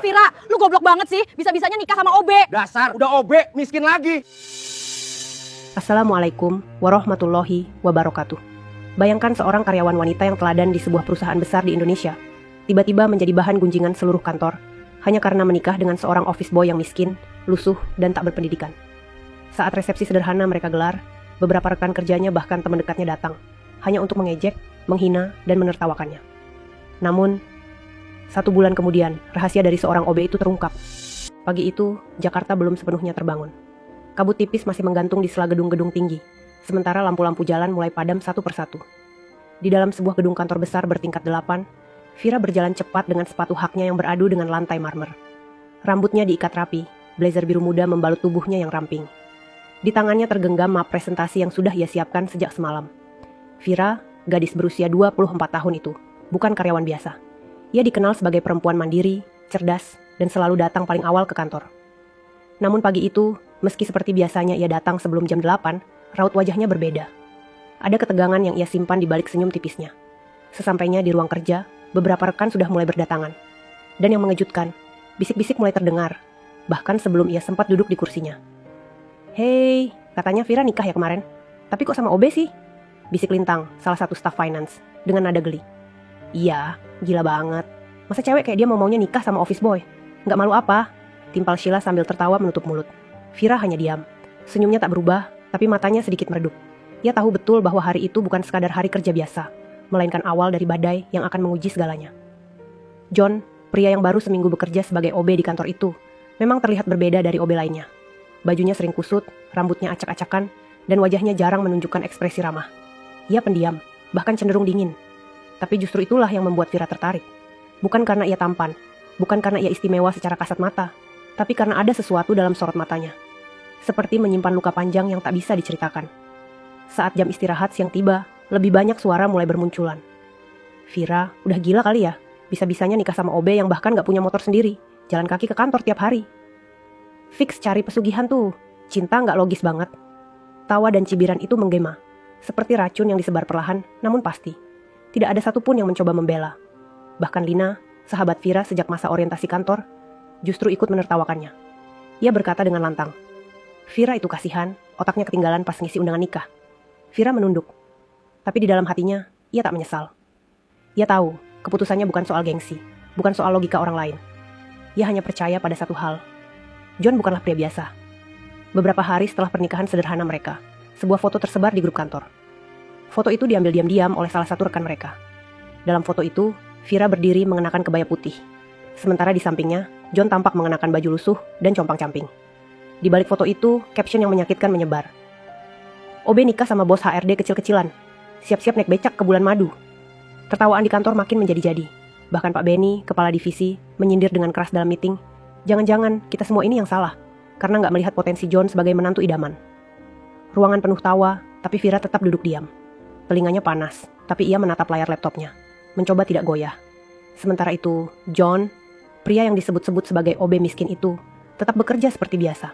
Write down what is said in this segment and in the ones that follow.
Vira, lu goblok banget sih. Bisa-bisanya nikah sama OB. Dasar, udah OB, miskin lagi. Assalamualaikum warahmatullahi wabarakatuh. Bayangkan seorang karyawan wanita yang teladan di sebuah perusahaan besar di Indonesia, tiba-tiba menjadi bahan gunjingan seluruh kantor, hanya karena menikah dengan seorang office boy yang miskin, lusuh, dan tak berpendidikan. Saat resepsi sederhana mereka gelar, beberapa rekan kerjanya bahkan teman dekatnya datang, hanya untuk mengejek, menghina, dan menertawakannya. Namun, 1 bulan kemudian, rahasia dari seorang OB itu terungkap. Pagi itu, Jakarta belum sepenuhnya terbangun. Kabut tipis masih menggantung di sela gedung-gedung tinggi, sementara lampu-lampu jalan mulai padam satu persatu. Di dalam sebuah gedung kantor besar bertingkat 8, Vira berjalan cepat dengan sepatu haknya yang beradu dengan lantai marmer. Rambutnya diikat rapi, blazer biru muda membalut tubuhnya yang ramping. Di tangannya tergenggam map presentasi yang sudah ia siapkan sejak semalam. Vira, gadis berusia 24 tahun itu, bukan karyawan biasa. Ia dikenal sebagai perempuan mandiri, cerdas, dan selalu datang paling awal ke kantor. Namun pagi itu, meski seperti biasanya ia datang sebelum jam 8, raut wajahnya berbeda. Ada ketegangan yang ia simpan di balik senyum tipisnya. Sesampainya di ruang kerja, beberapa rekan sudah mulai berdatangan. Dan yang mengejutkan, bisik-bisik mulai terdengar, bahkan sebelum ia sempat duduk di kursinya. "Hei, katanya Vira nikah ya kemarin. Tapi kok sama OB sih?" bisik Lintang, salah satu staf finance, dengan nada geli. "Iya, gila banget. Masa cewek kayak dia mau-maunya nikah sama office boy? Nggak malu apa?" timpal Sheila sambil tertawa menutup mulut. Vira hanya diam. Senyumnya tak berubah, tapi matanya sedikit meredup. Ia tahu betul bahwa hari itu bukan sekadar hari kerja biasa, melainkan awal dari badai yang akan menguji segalanya. John, pria yang baru seminggu bekerja sebagai OB di kantor itu, memang terlihat berbeda dari OB lainnya. Bajunya sering kusut, rambutnya acak-acakan, dan wajahnya jarang menunjukkan ekspresi ramah. Ia pendiam, bahkan cenderung dingin. Tapi justru itulah yang membuat Vira tertarik. Bukan karena ia tampan, bukan karena ia istimewa secara kasat mata, tapi karena ada sesuatu dalam sorot matanya. Seperti menyimpan luka panjang yang tak bisa diceritakan. Saat jam istirahat siang tiba, lebih banyak suara mulai bermunculan. "Vira, udah gila kali ya? Bisa-bisanya nikah sama OB yang bahkan gak punya motor sendiri, jalan kaki ke kantor tiap hari. Fix cari pesugihan tuh, cinta gak logis banget." Tawa dan cibiran itu menggema, seperti racun yang disebar perlahan, namun pasti. Tidak ada satupun yang mencoba membela. Bahkan Lina, sahabat Vira sejak masa orientasi kantor, justru ikut menertawakannya. Ia berkata dengan lantang, "Vira itu kasihan, otaknya ketinggalan pas ngisi undangan nikah." Vira menunduk. Tapi di dalam hatinya, ia tak menyesal. Ia tahu, keputusannya bukan soal gengsi, bukan soal logika orang lain. Ia hanya percaya pada satu hal. John bukanlah pria biasa. Beberapa hari setelah pernikahan sederhana mereka, sebuah foto tersebar di grup kantor. Foto itu diambil diam-diam oleh salah satu rekan mereka. Dalam foto itu, Vira berdiri mengenakan kebaya putih. Sementara di sampingnya, John tampak mengenakan baju lusuh dan compang-camping. Di balik foto itu, caption yang menyakitkan menyebar. "OB nikah sama bos HRD kecil-kecilan. Siap-siap naik becak ke bulan madu." Tertawaan di kantor makin menjadi-jadi. Bahkan Pak Benny, kepala divisi, menyindir dengan keras dalam meeting, "Jangan-jangan kita semua ini yang salah, karena nggak melihat potensi John sebagai menantu idaman." Ruangan penuh tawa, tapi Vira tetap duduk diam. Telinganya panas, tapi ia menatap layar laptopnya, mencoba tidak goyah. Sementara itu, John, pria yang disebut-sebut sebagai OB miskin itu, tetap bekerja seperti biasa.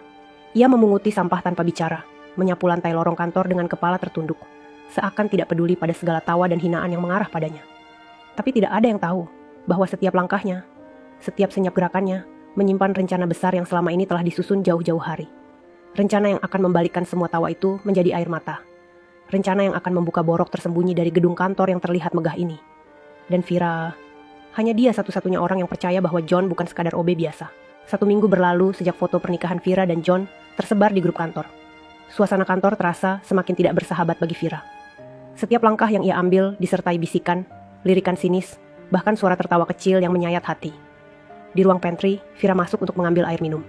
Ia memunguti sampah tanpa bicara, menyapu lantai lorong kantor dengan kepala tertunduk, seakan tidak peduli pada segala tawa dan hinaan yang mengarah padanya. Tapi tidak ada yang tahu bahwa setiap langkahnya, setiap senyap gerakannya, menyimpan rencana besar yang selama ini telah disusun jauh-jauh hari. Rencana yang akan membalikkan semua tawa itu menjadi air mata. Rencana yang akan membuka borok tersembunyi dari gedung kantor yang terlihat megah ini. Dan Vira, hanya dia satu-satunya orang yang percaya bahwa John bukan sekadar OB biasa. 1 minggu berlalu sejak foto pernikahan Vira dan John tersebar di grup kantor. Suasana kantor terasa semakin tidak bersahabat bagi Vira. Setiap langkah yang ia ambil disertai bisikan, lirikan sinis, bahkan suara tertawa kecil yang menyayat hati. Di ruang pantry, Vira masuk untuk mengambil air minum.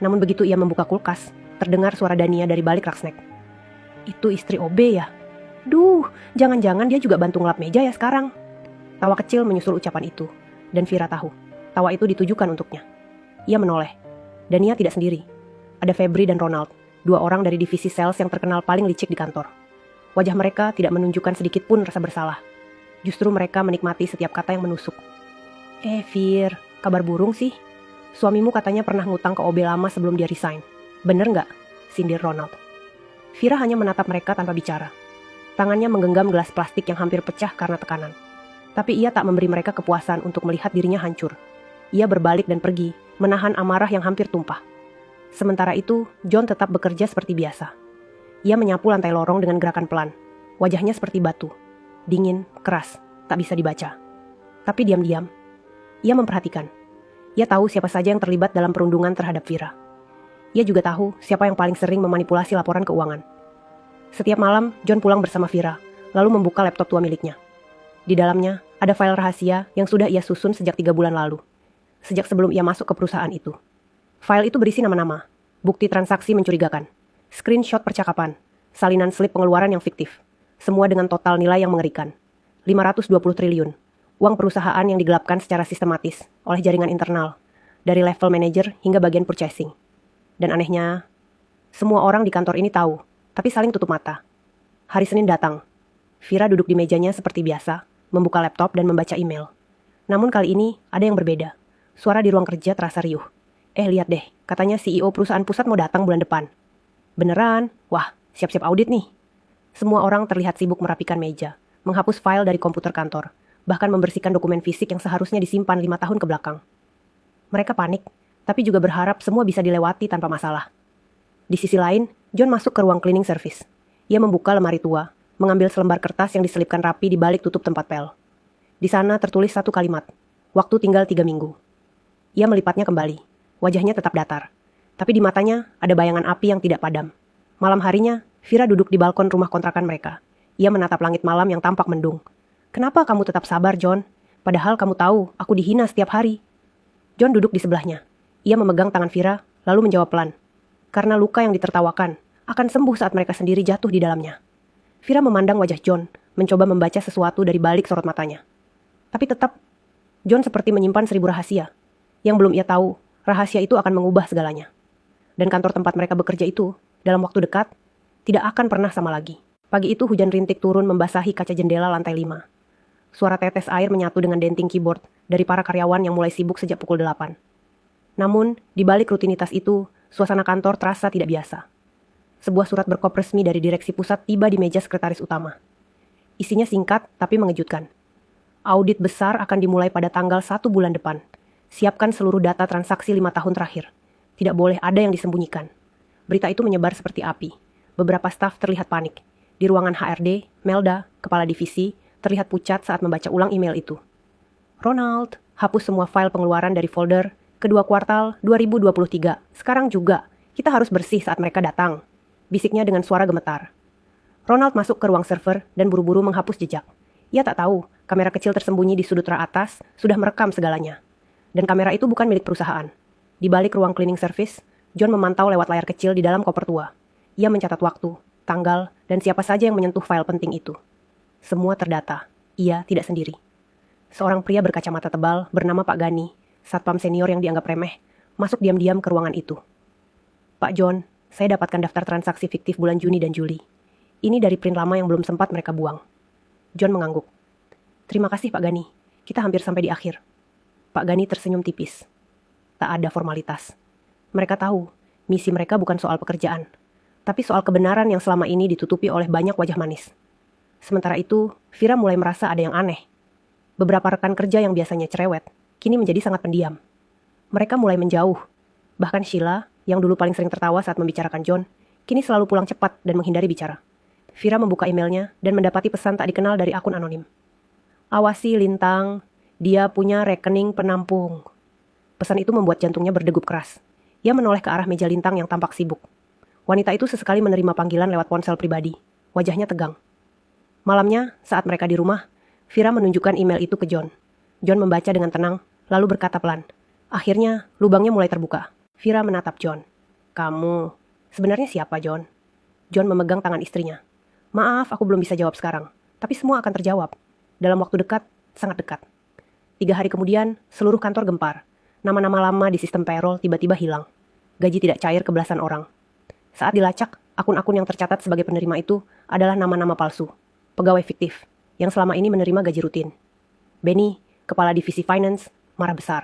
Namun begitu ia membuka kulkas, terdengar suara Dania dari balik rak snack. "Itu istri OB ya? Duh, jangan-jangan dia juga bantu ngelap meja ya sekarang." Tawa kecil menyusul ucapan itu, dan Vira tahu, tawa itu ditujukan untuknya. Ia menoleh. Dania tidak sendiri. Ada Febri dan Ronald, 2 orang dari divisi sales yang terkenal paling licik di kantor. Wajah mereka tidak menunjukkan sedikit pun rasa bersalah. Justru mereka menikmati setiap kata yang menusuk. Vir, kabar burung sih? Suamimu katanya pernah ngutang ke OB lama sebelum dia resign. Bener nggak?" sindir Ronald. Vira hanya menatap mereka tanpa bicara. Tangannya menggenggam gelas plastik yang hampir pecah karena tekanan. Tapi ia tak memberi mereka kepuasan untuk melihat dirinya hancur. Ia berbalik dan pergi, menahan amarah yang hampir tumpah. Sementara itu, John tetap bekerja seperti biasa. Ia menyapu lantai lorong dengan gerakan pelan. Wajahnya seperti batu. Dingin, keras, tak bisa dibaca. Tapi diam-diam, ia memperhatikan. Ia tahu siapa saja yang terlibat dalam perundungan terhadap Vira. Ia juga tahu siapa yang paling sering memanipulasi laporan keuangan. Setiap malam, John pulang bersama Vira, lalu membuka laptop tua miliknya. Di dalamnya, ada file rahasia yang sudah ia susun sejak 3 bulan lalu. Sejak sebelum ia masuk ke perusahaan itu. File itu berisi nama-nama, bukti transaksi mencurigakan, screenshot percakapan, salinan slip pengeluaran yang fiktif. Semua dengan total nilai yang mengerikan. 520 triliun. Uang perusahaan yang digelapkan secara sistematis oleh jaringan internal, dari level manager hingga bagian purchasing. Dan anehnya, semua orang di kantor ini tahu, tapi saling tutup mata. Hari Senin datang. Vira duduk di mejanya seperti biasa, membuka laptop dan membaca email. Namun kali ini ada yang berbeda. Suara di ruang kerja terasa riuh. Lihat deh, katanya CEO perusahaan pusat mau datang bulan depan. Beneran? Wah, siap-siap audit nih. Semua orang terlihat sibuk merapikan meja, menghapus file dari komputer kantor, bahkan membersihkan dokumen fisik yang seharusnya disimpan 5 tahun ke belakang. Mereka panik, tapi juga berharap semua bisa dilewati tanpa masalah. Di sisi lain, John masuk ke ruang cleaning service. Ia membuka lemari tua, mengambil selembar kertas yang diselipkan rapi di balik tutup tempat pel. Di sana tertulis satu kalimat, waktu tinggal 3 minggu. Ia melipatnya kembali. Wajahnya tetap datar. Tapi di matanya ada bayangan api yang tidak padam. Malam harinya, Vira duduk di balkon rumah kontrakan mereka. Ia menatap langit malam yang tampak mendung. Kenapa kamu tetap sabar, John? Padahal kamu tahu, aku dihina setiap hari. John duduk di sebelahnya. Ia memegang tangan Vira, lalu menjawab pelan. Karena luka yang ditertawakan akan sembuh saat mereka sendiri jatuh di dalamnya. Vira memandang wajah John, mencoba membaca sesuatu dari balik sorot matanya. Tapi tetap, John seperti menyimpan 1000 rahasia. Yang belum ia tahu, rahasia itu akan mengubah segalanya. Dan kantor tempat mereka bekerja itu, dalam waktu dekat, tidak akan pernah sama lagi. Pagi itu hujan rintik turun membasahi kaca jendela lantai 5. Suara tetes air menyatu dengan denting keyboard dari para karyawan yang mulai sibuk sejak pukul 8. Namun, di balik rutinitas itu, suasana kantor terasa tidak biasa. Sebuah surat berkop resmi dari direksi pusat tiba di meja sekretaris utama. Isinya singkat tapi mengejutkan. Audit besar akan dimulai pada tanggal 1 bulan depan. Siapkan seluruh data transaksi 5 tahun terakhir. Tidak boleh ada yang disembunyikan. Berita itu menyebar seperti api. Beberapa staf terlihat panik. Di ruangan HRD, Melda, kepala divisi, terlihat pucat saat membaca ulang email itu. Ronald, hapus semua file pengeluaran dari folder kedua kuartal 2023. Sekarang juga, kita harus bersih saat mereka datang. Bisiknya dengan suara gemetar. Ronald masuk ke ruang server dan buru-buru menghapus jejak. Ia tak tahu, kamera kecil tersembunyi di sudut rak atas sudah merekam segalanya. Dan kamera itu bukan milik perusahaan. Di balik ruang cleaning service, John memantau lewat layar kecil di dalam koper tua. Ia mencatat waktu, tanggal, dan siapa saja yang menyentuh file penting itu. Semua terdata. Ia tidak sendiri. Seorang pria berkacamata tebal bernama Pak Gani, satpam senior yang dianggap remeh, masuk diam-diam ke ruangan itu. Pak John, saya dapatkan daftar transaksi fiktif bulan Juni dan Juli. Ini dari print lama yang belum sempat mereka buang. John mengangguk. Terima kasih Pak Gani, kita hampir sampai di akhir. Pak Gani tersenyum tipis. Tak ada formalitas. Mereka tahu, misi mereka bukan soal pekerjaan, tapi soal kebenaran yang selama ini ditutupi oleh banyak wajah manis. Sementara itu, Vira mulai merasa ada yang aneh. Beberapa rekan kerja yang biasanya cerewet, kini menjadi sangat pendiam. Mereka mulai menjauh. Bahkan Sheila, yang dulu paling sering tertawa saat membicarakan John, kini selalu pulang cepat dan menghindari bicara. Vira membuka emailnya dan mendapati pesan tak dikenal dari akun anonim. Awasi Lintang, dia punya rekening penampung. Pesan itu membuat jantungnya berdegup keras. Ia menoleh ke arah meja Lintang yang tampak sibuk. Wanita itu sesekali menerima panggilan lewat ponsel pribadi. Wajahnya tegang. Malamnya, saat mereka di rumah, Vira menunjukkan email itu ke John. John membaca dengan tenang, lalu berkata pelan. Akhirnya, lubangnya mulai terbuka. Vira menatap John. Kamu, sebenarnya siapa John? John memegang tangan istrinya. Maaf, aku belum bisa jawab sekarang. Tapi semua akan terjawab. Dalam waktu dekat, sangat dekat. 3 hari kemudian, seluruh kantor gempar. Nama-nama lama di sistem payroll tiba-tiba hilang. Gaji tidak cair ke belasan orang. Saat dilacak, akun-akun yang tercatat sebagai penerima itu adalah nama-nama palsu. Pegawai fiktif, yang selama ini menerima gaji rutin. Benny, kepala divisi finance, marah besar.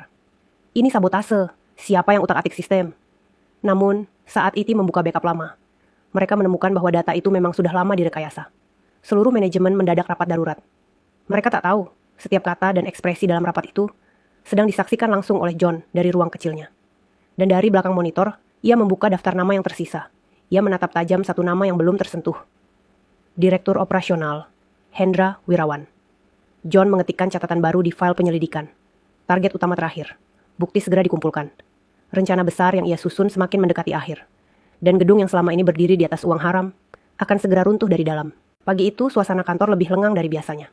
Ini sabotase, siapa yang utak-atik sistem? Namun, saat IT membuka backup lama, mereka menemukan bahwa data itu memang sudah lama direkayasa. Seluruh manajemen mendadak rapat darurat. Mereka tak tahu, setiap kata dan ekspresi dalam rapat itu sedang disaksikan langsung oleh John dari ruang kecilnya. Dan dari belakang monitor, ia membuka daftar nama yang tersisa. Ia menatap tajam satu nama yang belum tersentuh. Direktur Operasional, Hendra Wirawan. John mengetikkan catatan baru di file penyelidikan. Target utama terakhir. Bukti segera dikumpulkan. Rencana besar yang ia susun semakin mendekati akhir. Dan gedung yang selama ini berdiri di atas uang haram akan segera runtuh dari dalam. Pagi itu suasana kantor lebih lengang dari biasanya.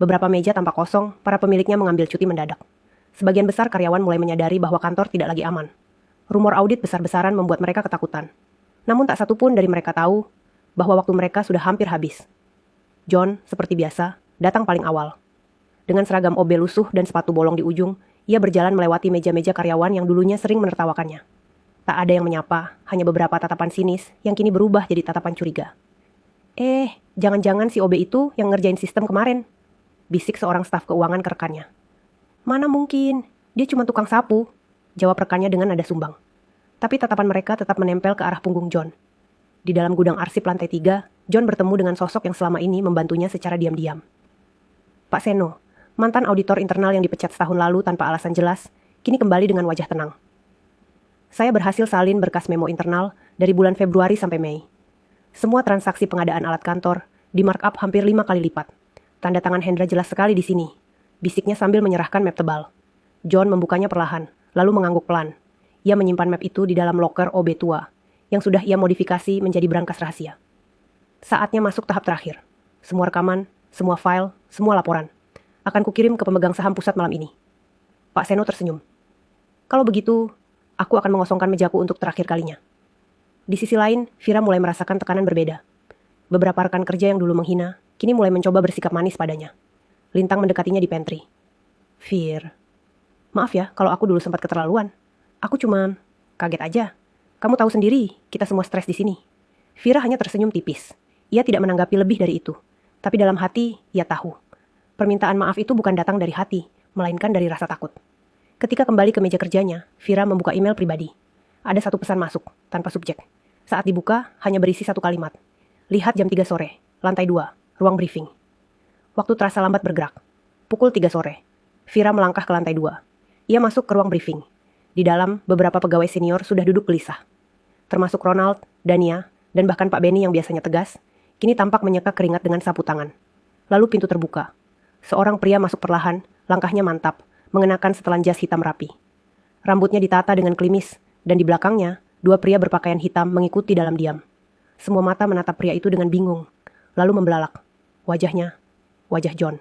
Beberapa meja tampak kosong, para pemiliknya mengambil cuti mendadak. Sebagian besar karyawan mulai menyadari bahwa kantor tidak lagi aman. Rumor audit besar-besaran membuat mereka ketakutan. Namun tak satu pun dari mereka tahu bahwa waktu mereka sudah hampir habis. John, seperti biasa, datang paling awal. Dengan seragam OB lusuh dan sepatu bolong di ujung, ia berjalan melewati meja-meja karyawan yang dulunya sering menertawakannya. Tak ada yang menyapa, hanya beberapa tatapan sinis yang kini berubah jadi tatapan curiga. Jangan-jangan si OB itu yang ngerjain sistem kemarin, bisik seorang staf keuangan ke rekannya. Mana mungkin, dia cuma tukang sapu, jawab rekannya dengan nada sumbang. Tapi tatapan mereka tetap menempel ke arah punggung John. Di dalam gudang arsip lantai 3, John bertemu dengan sosok yang selama ini membantunya secara diam-diam. Pak Seno, mantan auditor internal yang dipecat setahun lalu tanpa alasan jelas, kini kembali dengan wajah tenang. Saya berhasil salin berkas memo internal dari bulan Februari sampai Mei. Semua transaksi pengadaan alat kantor di markup hampir 5 kali lipat. Tanda tangan Hendra jelas sekali di sini, bisiknya sambil menyerahkan map tebal. John membukanya perlahan, lalu mengangguk pelan. Ia menyimpan map itu di dalam loker OB tua, yang sudah ia modifikasi menjadi berangkas rahasia. Saatnya masuk tahap terakhir. Semua rekaman, semua file, semua laporan akan kukirim ke pemegang saham pusat malam ini. Pak Seno tersenyum. Kalau begitu, aku akan mengosongkan mejaku untuk terakhir kalinya. Di sisi lain, Vira mulai merasakan tekanan berbeda. Beberapa rekan kerja yang dulu menghina, kini mulai mencoba bersikap manis padanya. Lintang mendekatinya di pantry. Vir, maaf ya kalau aku dulu sempat keterlaluan. Aku cuma kaget aja. Kamu tahu sendiri, kita semua stres di sini. Vira hanya tersenyum tipis. Ia tidak menanggapi lebih dari itu. Tapi dalam hati, ia tahu. Permintaan maaf itu bukan datang dari hati, melainkan dari rasa takut. Ketika kembali ke meja kerjanya, Vira membuka email pribadi. Ada satu pesan masuk, tanpa subjek. Saat dibuka, hanya berisi satu kalimat. Lihat jam 3 sore, lantai 2, ruang briefing. Waktu terasa lambat bergerak. Pukul 3 sore. Vira melangkah ke lantai 2. Ia masuk ke ruang briefing. Di dalam, beberapa pegawai senior sudah duduk gelisah. Termasuk Ronald, Dania, dan bahkan Pak Benny yang biasanya tegas, kini tampak menyeka keringat dengan sapu tangan. Lalu pintu terbuka. Seorang pria masuk perlahan, langkahnya mantap, mengenakan setelan jas hitam rapi. Rambutnya ditata dengan klimis, dan di belakangnya, 2 pria berpakaian hitam mengikuti dalam diam. Semua mata menatap pria itu dengan bingung, lalu membelalak. Wajahnya, wajah John.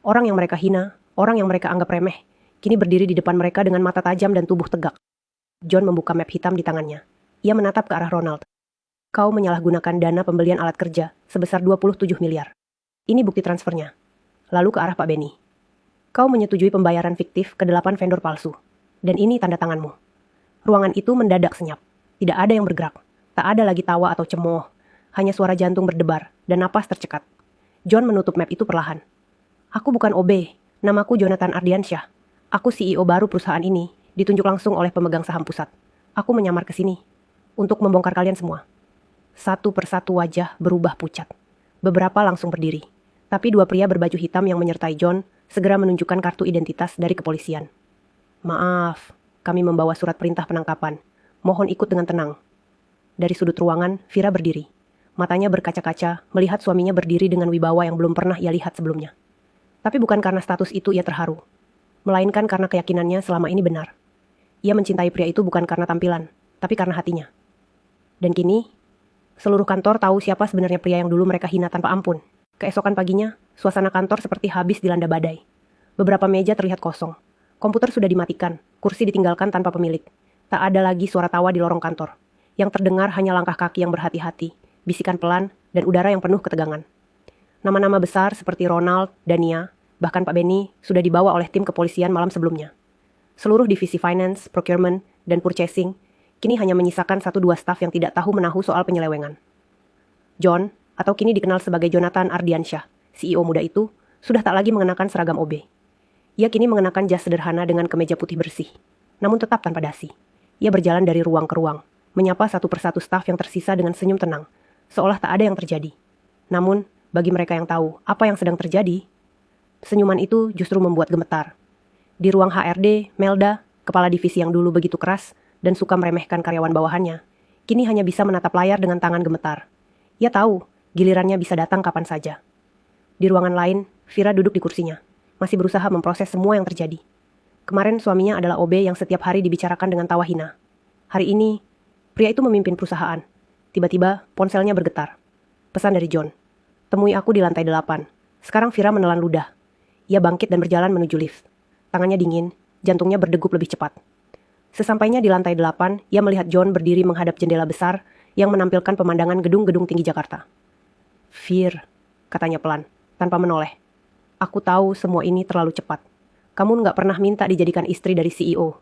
Orang yang mereka hina, orang yang mereka anggap remeh, kini berdiri di depan mereka dengan mata tajam dan tubuh tegak. John membuka map hitam di tangannya. Ia menatap ke arah Ronald. Kau menyalahgunakan dana pembelian alat kerja sebesar 27 miliar. Ini bukti transfernya. Lalu ke arah Pak Benny. Kau menyetujui pembayaran fiktif ke 8 vendor palsu. Dan ini tanda tanganmu. Ruangan itu mendadak senyap. Tidak ada yang bergerak. Tak ada lagi tawa atau cemooh. Hanya suara jantung berdebar dan napas tercekat. John menutup map itu perlahan. Aku bukan OB. Namaku Jonathan Ardiansyah. Aku CEO baru perusahaan ini, ditunjuk langsung oleh pemegang saham pusat. Aku menyamar ke sini untuk membongkar kalian semua. Satu persatu wajah berubah pucat. Beberapa langsung berdiri. Tapi 2 pria berbaju hitam yang menyertai John segera menunjukkan kartu identitas dari kepolisian. Maaf, kami membawa surat perintah penangkapan. Mohon ikut dengan tenang. Dari sudut ruangan, Vira berdiri. Matanya berkaca-kaca, melihat suaminya berdiri dengan wibawa yang belum pernah ia lihat sebelumnya. Tapi bukan karena status itu ia terharu, melainkan karena keyakinannya selama ini benar. Ia mencintai pria itu bukan karena tampilan, tapi karena hatinya. Dan kini, seluruh kantor tahu siapa sebenarnya pria yang dulu mereka hina tanpa ampun. Keesokan paginya, suasana kantor seperti habis dilanda badai. Beberapa meja terlihat kosong. Komputer sudah dimatikan, kursi ditinggalkan tanpa pemilik. Tak ada lagi suara tawa di lorong kantor. Yang terdengar hanya langkah kaki yang berhati-hati, bisikan pelan, dan udara yang penuh ketegangan. Nama-nama besar seperti Ronald, Dania, bahkan Pak Benny sudah dibawa oleh tim kepolisian malam sebelumnya. Seluruh divisi finance, procurement, dan purchasing kini hanya menyisakan 1-2 staf yang tidak tahu menahu soal penyelewengan. John, atau kini dikenal sebagai Jonathan Ardiansyah, CEO muda itu, sudah tak lagi mengenakan seragam OB. Ia kini mengenakan jas sederhana dengan kemeja putih bersih, namun tetap tanpa dasi. Ia berjalan dari ruang ke ruang, menyapa satu persatu staf yang tersisa dengan senyum tenang, seolah tak ada yang terjadi. Namun, bagi mereka yang tahu apa yang sedang terjadi, senyuman itu justru membuat gemetar. Di ruang HRD, Melda, kepala divisi yang dulu begitu keras dan suka meremehkan karyawan bawahannya, kini hanya bisa menatap layar dengan tangan gemetar. Ia tahu, gilirannya bisa datang kapan saja. Di ruangan lain, Vira duduk di kursinya, masih berusaha memproses semua yang terjadi. Kemarin suaminya adalah OB yang setiap hari dibicarakan dengan tawa hina. Hari ini, pria itu memimpin perusahaan. Tiba-tiba, ponselnya bergetar. Pesan dari John. Temui aku di lantai 8. Sekarang Vira menelan ludah. Ia bangkit dan berjalan menuju lift. Tangannya dingin, jantungnya berdegup lebih cepat. Sesampainya di lantai 8, ia melihat John berdiri menghadap jendela besar yang menampilkan pemandangan gedung-gedung tinggi Jakarta. Vir, katanya pelan, tanpa menoleh. Aku tahu semua ini terlalu cepat. Kamu nggak pernah minta dijadikan istri dari CEO.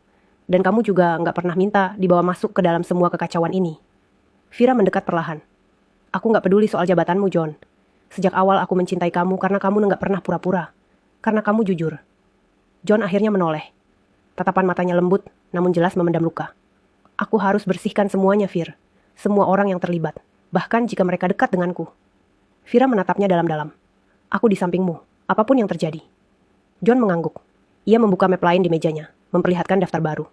Dan kamu juga nggak pernah minta dibawa masuk ke dalam semua kekacauan ini. Vira mendekat perlahan. Aku nggak peduli soal jabatanmu, John. Sejak awal aku mencintai kamu karena kamu nggak pernah pura-pura. Karena kamu jujur. John akhirnya menoleh. Tatapan matanya lembut, namun jelas memendam luka. Aku harus bersihkan semuanya, Vir. Semua orang yang terlibat. Bahkan jika mereka dekat denganku. Vira menatapnya dalam-dalam. Aku di sampingmu, apapun yang terjadi. John mengangguk. Ia membuka map lain di mejanya, memperlihatkan daftar baru.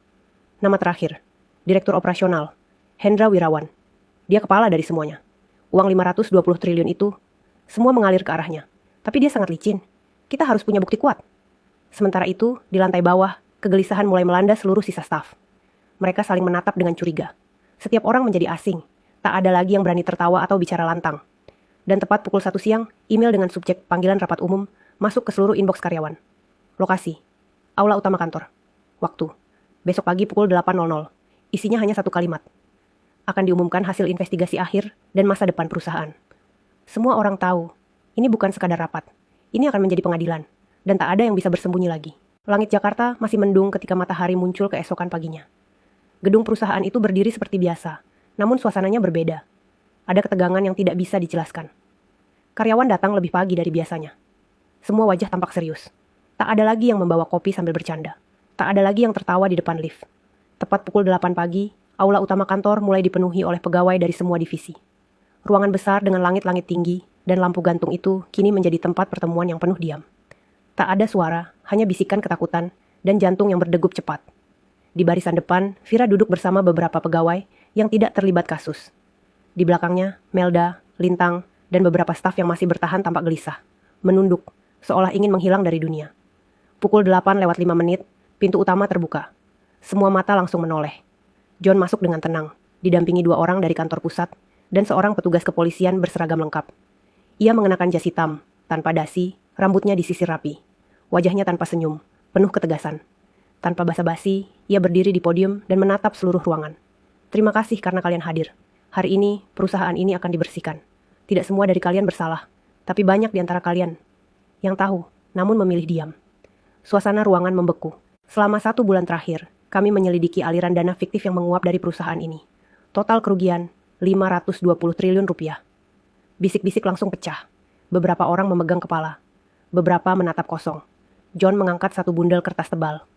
Nama terakhir, Direktur Operasional, Hendra Wirawan. Dia kepala dari semuanya. Uang 520 triliun itu, semua mengalir ke arahnya. Tapi dia sangat licin. Kita harus punya bukti kuat. Sementara itu, di lantai bawah, kegelisahan mulai melanda seluruh sisa staf. Mereka saling menatap dengan curiga. Setiap orang menjadi asing. Tak ada lagi yang berani tertawa atau bicara lantang. Dan tepat pukul 1 siang, email dengan subjek panggilan rapat umum masuk ke seluruh inbox karyawan. Lokasi, aula utama kantor. Waktu, besok pagi pukul 8.00. Isinya hanya satu kalimat. Akan diumumkan hasil investigasi akhir dan masa depan perusahaan. Semua orang tahu, ini bukan sekadar rapat. Ini akan menjadi pengadilan. Dan tak ada yang bisa bersembunyi lagi. Langit Jakarta masih mendung ketika matahari muncul keesokan paginya. Gedung perusahaan itu berdiri seperti biasa, namun suasananya berbeda. Ada ketegangan yang tidak bisa dijelaskan. Karyawan datang lebih pagi dari biasanya. Semua wajah tampak serius. Tak ada lagi yang membawa kopi sambil bercanda. Tak ada lagi yang tertawa di depan lift. Tepat pukul 8 pagi, aula utama kantor mulai dipenuhi oleh pegawai dari semua divisi. Ruangan besar dengan langit-langit tinggi dan lampu gantung itu kini menjadi tempat pertemuan yang penuh diam. Tak ada suara, hanya bisikan ketakutan dan jantung yang berdegup cepat. Di barisan depan, Vira duduk bersama beberapa pegawai yang tidak terlibat kasus. Di belakangnya, Melda, Lintang, dan beberapa staf yang masih bertahan tampak gelisah, menunduk, seolah ingin menghilang dari dunia. Pukul 8:05, pintu utama terbuka. Semua mata langsung menoleh. John masuk dengan tenang, didampingi 2 orang dari kantor pusat dan seorang petugas kepolisian berseragam lengkap. Ia mengenakan jas hitam, tanpa dasi, rambutnya disisir rapi. Wajahnya tanpa senyum, penuh ketegasan. Tanpa basa-basi, ia berdiri di podium dan menatap seluruh ruangan. Terima kasih karena kalian hadir. Hari ini, perusahaan ini akan dibersihkan. Tidak semua dari kalian bersalah, tapi banyak di antara kalian yang tahu, namun memilih diam. Suasana ruangan membeku. Selama 1 bulan terakhir, kami menyelidiki aliran dana fiktif yang menguap dari perusahaan ini. Total kerugian, 520 triliun rupiah. Bisik-bisik langsung pecah. Beberapa orang memegang kepala. Beberapa menatap kosong. John mengangkat satu bundel kertas tebal.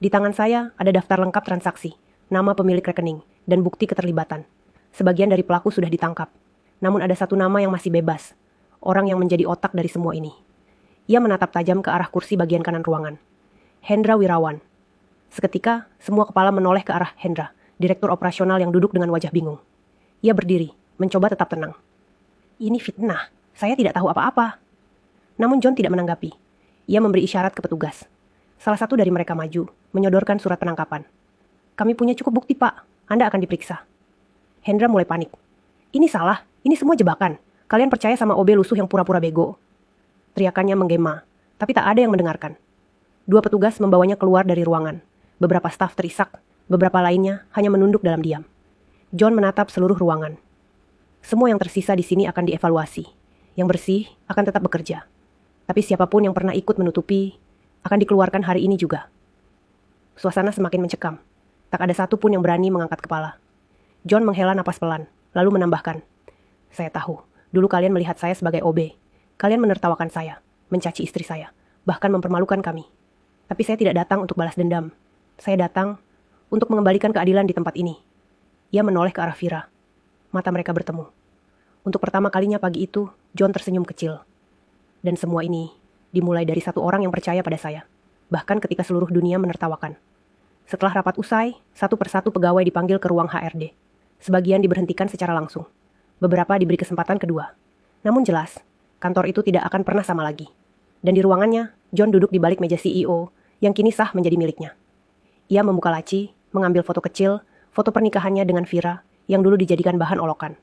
Di tangan saya ada daftar lengkap transaksi, nama pemilik rekening, dan bukti keterlibatan. Sebagian dari pelaku sudah ditangkap. Namun ada satu nama yang masih bebas. Orang yang menjadi otak dari semua ini. Ia menatap tajam ke arah kursi bagian kanan ruangan. Hendra Wirawan. Seketika, semua kepala menoleh ke arah Hendra, direktur operasional yang duduk dengan wajah bingung. Ia berdiri, mencoba tetap tenang. Ini fitnah, saya tidak tahu apa-apa. Namun John tidak menanggapi. Ia memberi isyarat ke petugas. Salah satu dari mereka maju, menyodorkan surat penangkapan. Kami punya cukup bukti, Pak. Anda akan diperiksa. Hendra mulai panik. Ini salah, ini semua jebakan. Kalian percaya sama OB lusuh yang pura-pura bego. Teriakannya menggema, tapi tak ada yang mendengarkan. 2 petugas membawanya keluar dari ruangan. Beberapa staf terisak, beberapa lainnya hanya menunduk dalam diam. John menatap seluruh ruangan. Semua yang tersisa di sini akan dievaluasi. Yang bersih akan tetap bekerja. Tapi siapapun yang pernah ikut menutupi akan dikeluarkan hari ini juga. Suasana semakin mencekam. Tak ada satu pun yang berani mengangkat kepala. John menghela napas pelan, lalu menambahkan, "Saya tahu, dulu kalian melihat saya sebagai OB. Kalian menertawakan saya, mencaci istri saya, bahkan mempermalukan kami. Tapi saya tidak datang untuk balas dendam. Saya datang untuk mengembalikan keadilan di tempat ini." Ia menoleh ke arah Vira. Mata mereka bertemu. Untuk pertama kalinya pagi itu, John tersenyum kecil. Dan semua ini dimulai dari satu orang yang percaya pada saya. bahkan ketika seluruh dunia menertawakan. Setelah rapat usai, satu persatu pegawai dipanggil ke ruang HRD. Sebagian diberhentikan secara langsung. Beberapa diberi kesempatan kedua. Namun jelas, kantor itu tidak akan pernah sama lagi. Dan di ruangannya, John duduk di balik meja CEO yang kini sah menjadi miliknya. Ia membuka laci, mengambil foto kecil, foto pernikahannya dengan Vira yang dulu dijadikan bahan olokan.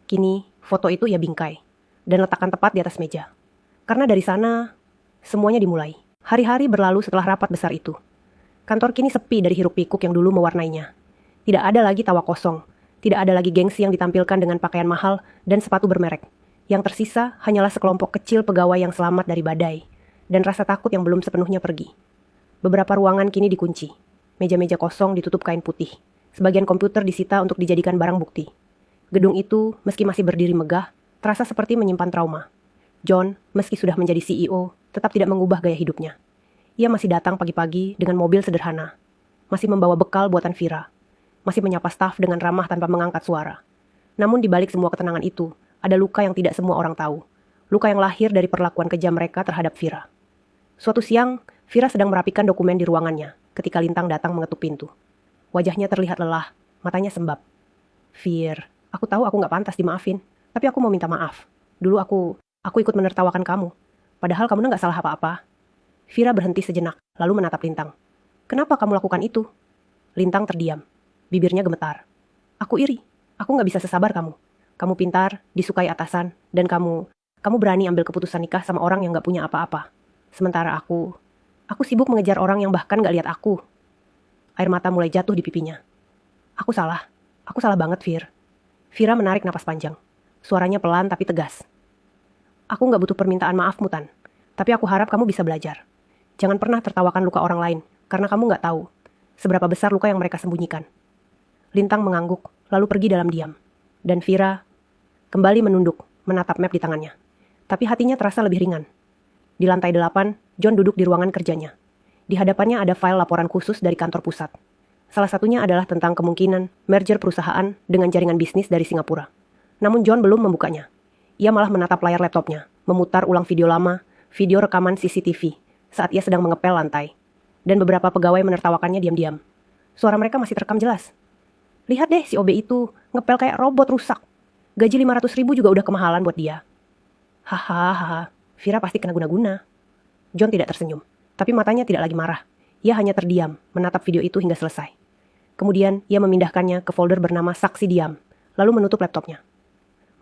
Kini, foto itu ia bingkai dan letakkan tepat di atas meja. Karena dari sana, semuanya dimulai. Hari-hari berlalu setelah rapat besar itu. Kantor kini sepi dari hiruk-pikuk yang dulu mewarnainya. Tidak ada lagi tawa kosong. Tidak ada lagi gengsi yang ditampilkan dengan pakaian mahal dan sepatu bermerek. Yang tersisa hanyalah sekelompok kecil pegawai yang selamat dari badai dan rasa takut yang belum sepenuhnya pergi. Beberapa ruangan kini dikunci. Meja-meja kosong ditutup kain putih. Sebagian komputer disita untuk dijadikan barang bukti. Gedung itu, meski masih berdiri megah, terasa seperti menyimpan trauma. John, meski sudah menjadi CEO, tetap tidak mengubah gaya hidupnya. Ia masih datang pagi-pagi dengan mobil sederhana. Masih membawa bekal buatan Vira. Masih menyapa staf dengan ramah tanpa mengangkat suara. Namun di balik semua ketenangan itu, ada luka yang tidak semua orang tahu. Luka yang lahir dari perlakuan kejam mereka terhadap Vira. Suatu siang, Vira sedang merapikan dokumen di ruangannya ketika Lintang datang mengetuk pintu. Wajahnya terlihat lelah, matanya sembab. "Vir, aku tahu aku nggak pantas dimaafin, tapi aku mau minta maaf. Dulu aku ikut menertawakan kamu. Padahal kamu nggak salah apa-apa." Vira berhenti sejenak, lalu menatap Lintang. "Kenapa kamu lakukan itu?" Lintang terdiam. Bibirnya gemetar. "Aku iri. Aku nggak bisa sesabar kamu. Kamu pintar, disukai atasan, dan kamu berani ambil keputusan nikah sama orang yang nggak punya apa-apa. Sementara aku sibuk mengejar orang yang bahkan nggak lihat aku." Air mata mulai jatuh di pipinya. Aku salah banget, Vir." Vira menarik napas panjang. Suaranya pelan tapi tegas. "Aku nggak butuh permintaan maafmu, Tan. Tapi aku harap kamu bisa belajar. Jangan pernah tertawakan luka orang lain, karena kamu nggak tahu seberapa besar luka yang mereka sembunyikan." Lintang mengangguk, lalu pergi dalam diam. Dan Vira kembali menunduk, menatap map di tangannya. Tapi hatinya terasa lebih ringan. Di lantai 8, John duduk di ruangan kerjanya. Di hadapannya ada file laporan khusus dari kantor pusat. Salah satunya adalah tentang kemungkinan merger perusahaan dengan jaringan bisnis dari Singapura. Namun John belum membukanya. Ia malah menatap layar laptopnya, memutar ulang video lama, video rekaman CCTV, saat ia sedang mengepel lantai. Dan beberapa pegawai menertawakannya diam-diam. Suara mereka masih terekam jelas. "Lihat deh si OB itu, ngepel kayak robot rusak. Gaji 500.000 juga udah kemahalan buat dia." Hahaha, Vira pasti kena guna-guna. John tidak tersenyum, tapi matanya tidak lagi marah. Ia hanya terdiam, menatap video itu hingga selesai. Kemudian, ia memindahkannya ke folder bernama Saksi Diam, lalu menutup laptopnya.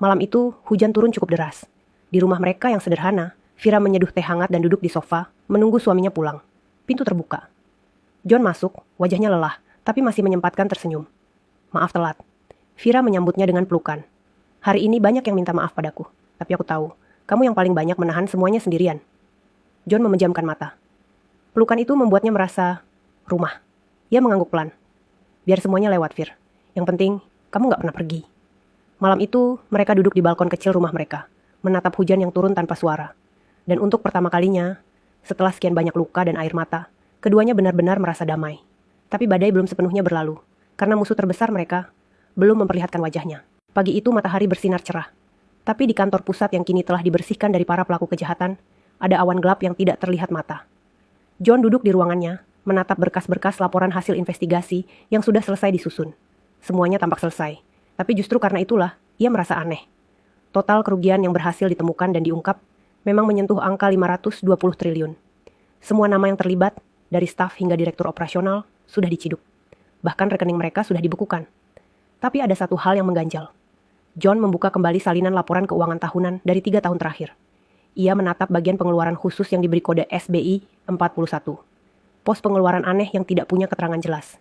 Malam itu, hujan turun cukup deras. Di rumah mereka yang sederhana, Vira menyeduh teh hangat dan duduk di sofa, menunggu suaminya pulang. Pintu terbuka. John masuk, wajahnya lelah, tapi masih menyempatkan tersenyum. "Maaf telat." Vira menyambutnya dengan pelukan. "Hari ini banyak yang minta maaf padaku, tapi aku tahu, kamu yang paling banyak menahan semuanya sendirian." John memejamkan mata. Pelukan itu membuatnya merasa rumah. Ia mengangguk pelan. "Biar semuanya lewat, Vir. Yang penting, kamu nggak pernah pergi." Malam itu, mereka duduk di balkon kecil rumah mereka, menatap hujan yang turun tanpa suara. Dan untuk pertama kalinya, setelah sekian banyak luka dan air mata, keduanya benar-benar merasa damai. Tapi badai belum sepenuhnya berlalu, karena musuh terbesar mereka belum memperlihatkan wajahnya. Pagi itu matahari bersinar cerah. Tapi di kantor pusat yang kini telah dibersihkan dari para pelaku kejahatan, ada awan gelap yang tidak terlihat mata. John duduk di ruangannya, menatap berkas-berkas laporan hasil investigasi yang sudah selesai disusun. Semuanya tampak selesai, tapi justru karena itulah, ia merasa aneh. Total kerugian yang berhasil ditemukan dan diungkap memang menyentuh angka 520 triliun. Semua nama yang terlibat, dari staf hingga direktur operasional, sudah diciduk. Bahkan rekening mereka sudah dibekukan. Tapi ada satu hal yang mengganjal. John membuka kembali salinan laporan keuangan tahunan dari 3 tahun terakhir. Ia menatap bagian pengeluaran khusus yang diberi kode SBI 41. Pos pengeluaran aneh yang tidak punya keterangan jelas.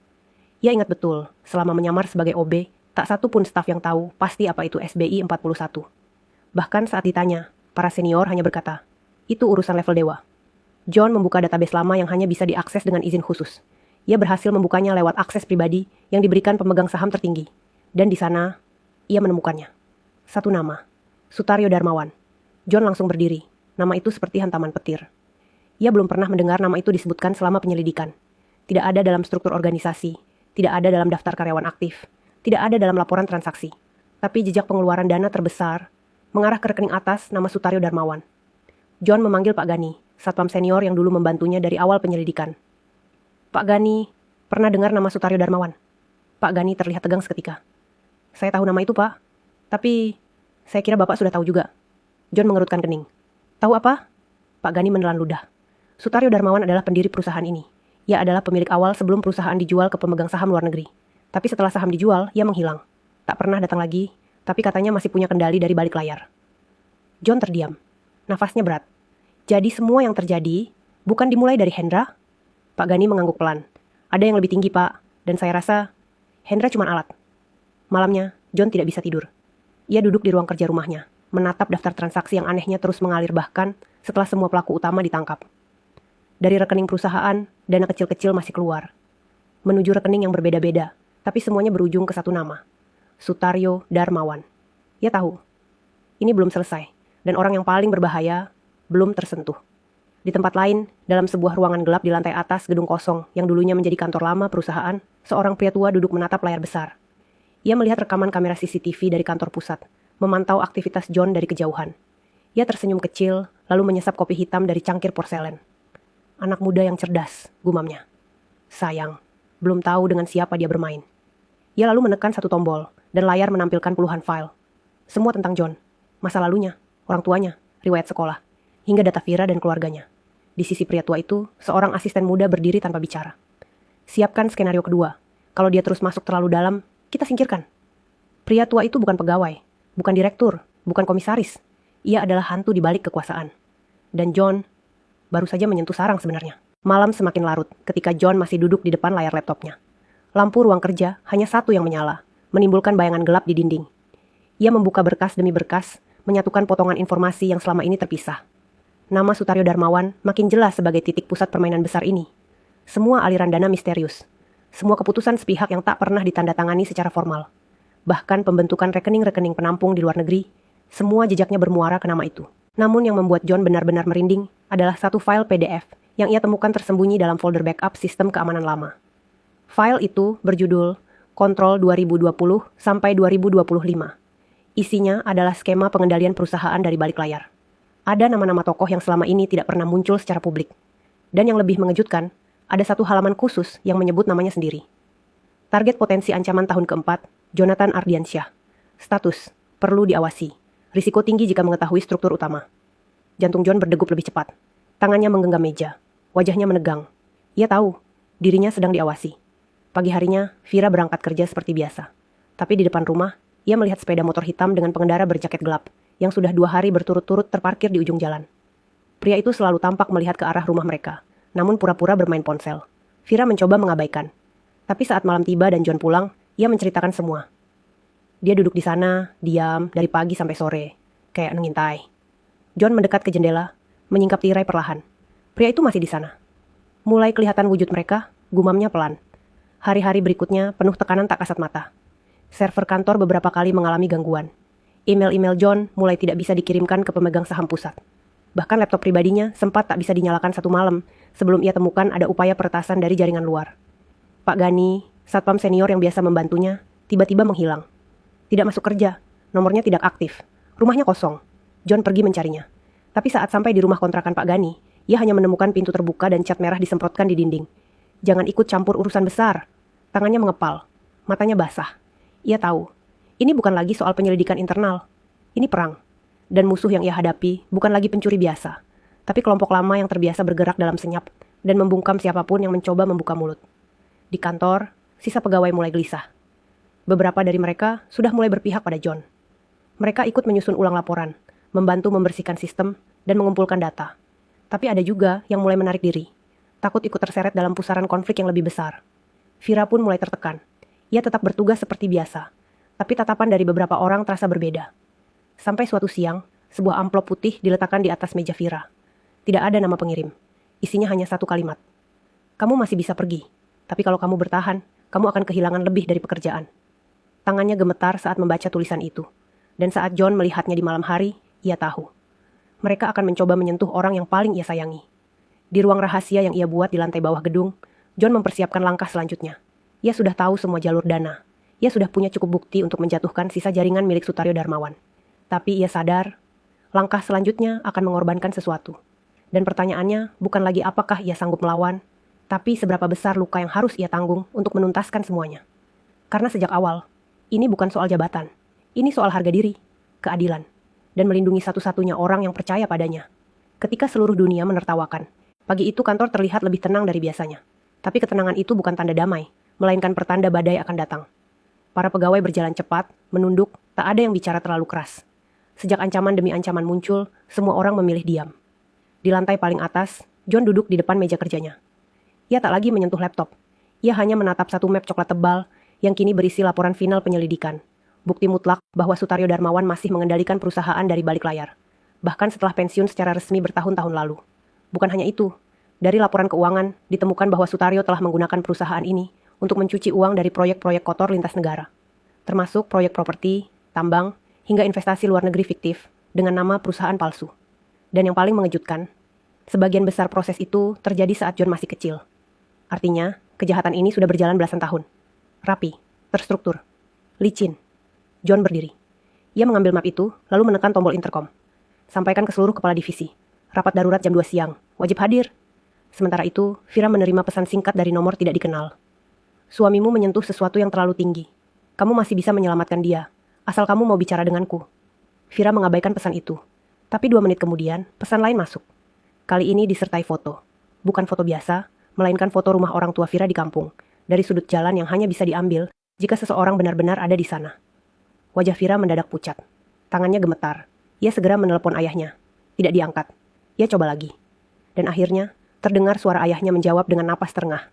Ia ingat betul, selama menyamar sebagai OB, tak satu pun staf yang tahu pasti apa itu SBI 41. Bahkan saat ditanya, para senior hanya berkata, "Itu urusan level dewa." John membuka database lama yang hanya bisa diakses dengan izin khusus. Ia berhasil membukanya lewat akses pribadi yang diberikan pemegang saham tertinggi. Dan di sana, ia menemukannya. Satu nama, Sutaryo Darmawan. John langsung berdiri. Nama itu seperti hantaman petir. Ia belum pernah mendengar nama itu disebutkan selama penyelidikan. Tidak ada dalam struktur organisasi, tidak ada dalam daftar karyawan aktif, tidak ada dalam laporan transaksi. Tapi jejak pengeluaran dana terbesar mengarah ke rekening atas nama Sutaryo Darmawan. John memanggil Pak Gani, satpam senior yang dulu membantunya dari awal penyelidikan. Pak Gani, pernah dengar nama Sutaryo Darmawan? Pak Gani terlihat tegang seketika. Saya tahu nama itu, Pak. Tapi, saya kira Bapak sudah tahu juga. John mengerutkan kening. Tahu apa? Pak Gani menelan ludah. Sutaryo Darmawan adalah pendiri perusahaan ini. Ia adalah pemilik awal sebelum perusahaan dijual ke pemegang saham luar negeri. Tapi setelah saham dijual, ia menghilang. Tak pernah datang lagi, tapi katanya masih punya kendali dari balik layar. John terdiam. Nafasnya berat. Jadi semua yang terjadi bukan dimulai dari Hendra? Pak Gani mengangguk pelan. Ada yang lebih tinggi, Pak. Dan saya rasa Hendra cuma alat. Malamnya, John tidak bisa tidur. Ia duduk di ruang kerja rumahnya, menatap daftar transaksi yang anehnya terus mengalir bahkan setelah semua pelaku utama ditangkap. Dari rekening perusahaan, dana kecil-kecil masih keluar. Menuju rekening yang berbeda-beda, tapi semuanya berujung ke satu nama. Sutaryo Darmawan. Ia tahu, ini belum selesai, dan orang yang paling berbahaya belum tersentuh. Di tempat lain, dalam sebuah ruangan gelap di lantai atas gedung kosong yang dulunya menjadi kantor lama perusahaan, seorang pria tua duduk menatap layar besar. Ia melihat rekaman kamera CCTV dari kantor pusat, memantau aktivitas John dari kejauhan. Ia tersenyum kecil, lalu menyesap kopi hitam dari cangkir porselen. Anak muda yang cerdas, gumamnya. Sayang, belum tahu dengan siapa dia bermain. Ia lalu menekan satu tombol, dan layar menampilkan puluhan file. Semua tentang John, masa lalunya, orang tuanya, riwayat sekolah, hingga data Vira dan keluarganya. Di sisi pria tua itu, seorang asisten muda berdiri tanpa bicara. Siapkan skenario kedua. Kalau dia terus masuk terlalu dalam, kita singkirkan. Pria tua itu bukan pegawai, bukan direktur, bukan komisaris. Ia adalah hantu di balik kekuasaan. Dan John baru saja menyentuh sarang sebenarnya. Malam semakin larut ketika John masih duduk di depan layar laptopnya. Lampu ruang kerja hanya satu yang menyala, menimbulkan bayangan gelap di dinding. Ia membuka berkas demi berkas, menyatukan potongan informasi yang selama ini terpisah. Nama Sutaryo Darmawan makin jelas sebagai titik pusat permainan besar ini. Semua aliran dana misterius. Semua keputusan sepihak yang tak pernah ditandatangani secara formal. Bahkan pembentukan rekening-rekening penampung di luar negeri, semua jejaknya bermuara ke nama itu. Namun yang membuat John benar-benar merinding adalah satu file PDF yang ia temukan tersembunyi dalam folder backup sistem keamanan lama. File itu berjudul Kontrol 2020 sampai 2025. Isinya adalah skema pengendalian perusahaan dari balik layar. Ada nama-nama tokoh yang selama ini tidak pernah muncul secara publik. Dan yang lebih mengejutkan, ada satu halaman khusus yang menyebut namanya sendiri. Target potensi ancaman tahun keempat, Jonathan Ardiansyah. Status, perlu diawasi. Risiko tinggi jika mengetahui struktur utama. Jantung John berdegup lebih cepat. Tangannya menggenggam meja. Wajahnya menegang. Ia tahu, dirinya sedang diawasi. Pagi harinya, Vira berangkat kerja seperti biasa. Tapi di depan rumah, ia melihat sepeda motor hitam dengan pengendara berjaket gelap, yang sudah 2 hari berturut-turut terparkir di ujung jalan. Pria itu selalu tampak melihat ke arah rumah mereka, namun pura-pura bermain ponsel. Vira mencoba mengabaikan. Tapi saat malam tiba dan John pulang, ia menceritakan semua. Dia duduk di sana, diam, dari pagi sampai sore, kayak mengintai. John mendekat ke jendela, menyingkap tirai perlahan. Pria itu masih di sana. Mulai kelihatan wujud mereka, gumamnya pelan. Hari-hari berikutnya penuh tekanan tak kasat mata. Server kantor beberapa kali mengalami gangguan. Email-email John mulai tidak bisa dikirimkan ke pemegang saham pusat. Bahkan laptop pribadinya sempat tak bisa dinyalakan satu malam sebelum ia temukan ada upaya peretasan dari jaringan luar. Pak Gani, satpam senior yang biasa membantunya, tiba-tiba menghilang. Tidak masuk kerja, nomornya tidak aktif, rumahnya kosong. John pergi mencarinya. Tapi saat sampai di rumah kontrakan Pak Gani, ia hanya menemukan pintu terbuka dan cat merah disemprotkan di dinding. Jangan ikut campur urusan besar. Tangannya mengepal, matanya basah. Ia tahu, ini bukan lagi soal penyelidikan internal. Ini perang. Dan musuh yang ia hadapi bukan lagi pencuri biasa, tapi kelompok lama yang terbiasa bergerak dalam senyap dan membungkam siapapun yang mencoba membuka mulut. Di kantor, sisa pegawai mulai gelisah. Beberapa dari mereka sudah mulai berpihak pada John. Mereka ikut menyusun ulang laporan, membantu membersihkan sistem, dan mengumpulkan data. Tapi ada juga yang mulai menarik diri, takut ikut terseret dalam pusaran konflik yang lebih besar. Vira pun mulai tertekan. Ia tetap bertugas seperti biasa, tapi tatapan dari beberapa orang terasa berbeda. Sampai suatu siang, sebuah amplop putih diletakkan di atas meja Vira. Tidak ada nama pengirim. Isinya hanya satu kalimat. Kamu masih bisa pergi, tapi kalau kamu bertahan, kamu akan kehilangan lebih dari pekerjaan. Tangannya gemetar saat membaca tulisan itu. Dan saat John melihatnya di malam hari, ia tahu. Mereka akan mencoba menyentuh orang yang paling ia sayangi. Di ruang rahasia yang ia buat di lantai bawah gedung, John mempersiapkan langkah selanjutnya. Ia sudah tahu semua jalur dana. Ia sudah punya cukup bukti untuk menjatuhkan sisa jaringan milik Sutaryo Darmawan. Tapi ia sadar, langkah selanjutnya akan mengorbankan sesuatu. Dan pertanyaannya bukan lagi apakah ia sanggup melawan, tapi seberapa besar luka yang harus ia tanggung untuk menuntaskan semuanya. Karena sejak awal, ini bukan soal jabatan. Ini soal harga diri, keadilan, dan melindungi satu-satunya orang yang percaya padanya. Ketika seluruh dunia menertawakan, pagi itu kantor terlihat lebih tenang dari biasanya. Tapi ketenangan itu bukan tanda damai, melainkan pertanda badai akan datang. Para pegawai berjalan cepat, menunduk, tak ada yang bicara terlalu keras. Sejak ancaman demi ancaman muncul, semua orang memilih diam. Di lantai paling atas, John duduk di depan meja kerjanya. Ia tak lagi menyentuh laptop. Ia hanya menatap satu map coklat tebal yang kini berisi laporan final penyelidikan. Bukti mutlak bahwa Sutaryo Darmawan masih mengendalikan perusahaan dari balik layar. Bahkan setelah pensiun secara resmi bertahun-tahun lalu. Bukan hanya itu, dari laporan keuangan ditemukan bahwa Sutaryo telah menggunakan perusahaan ini untuk mencuci uang dari proyek-proyek kotor lintas negara. Termasuk proyek properti, tambang, hingga investasi luar negeri fiktif dengan nama perusahaan palsu. Dan yang paling mengejutkan, sebagian besar proses itu terjadi saat John masih kecil. Artinya, kejahatan ini sudah berjalan belasan tahun. Rapi, terstruktur, licin. John berdiri. Ia mengambil map itu, lalu menekan tombol intercom. Sampaikan ke seluruh kepala divisi. Rapat darurat jam 2 siang. Wajib hadir. Sementara itu, Vira menerima pesan singkat dari nomor tidak dikenal. Suamimu menyentuh sesuatu yang terlalu tinggi. Kamu masih bisa menyelamatkan dia, asal kamu mau bicara denganku. Vira mengabaikan pesan itu. Tapi 2 menit kemudian, pesan lain masuk. Kali ini disertai foto. Bukan foto biasa, melainkan foto rumah orang tua Vira di kampung, dari sudut jalan yang hanya bisa diambil jika seseorang benar-benar ada di sana. Wajah Vira mendadak pucat. Tangannya gemetar. Ia segera menelepon ayahnya. Tidak diangkat. Ia coba lagi. Dan akhirnya, terdengar suara ayahnya menjawab dengan napas terengah.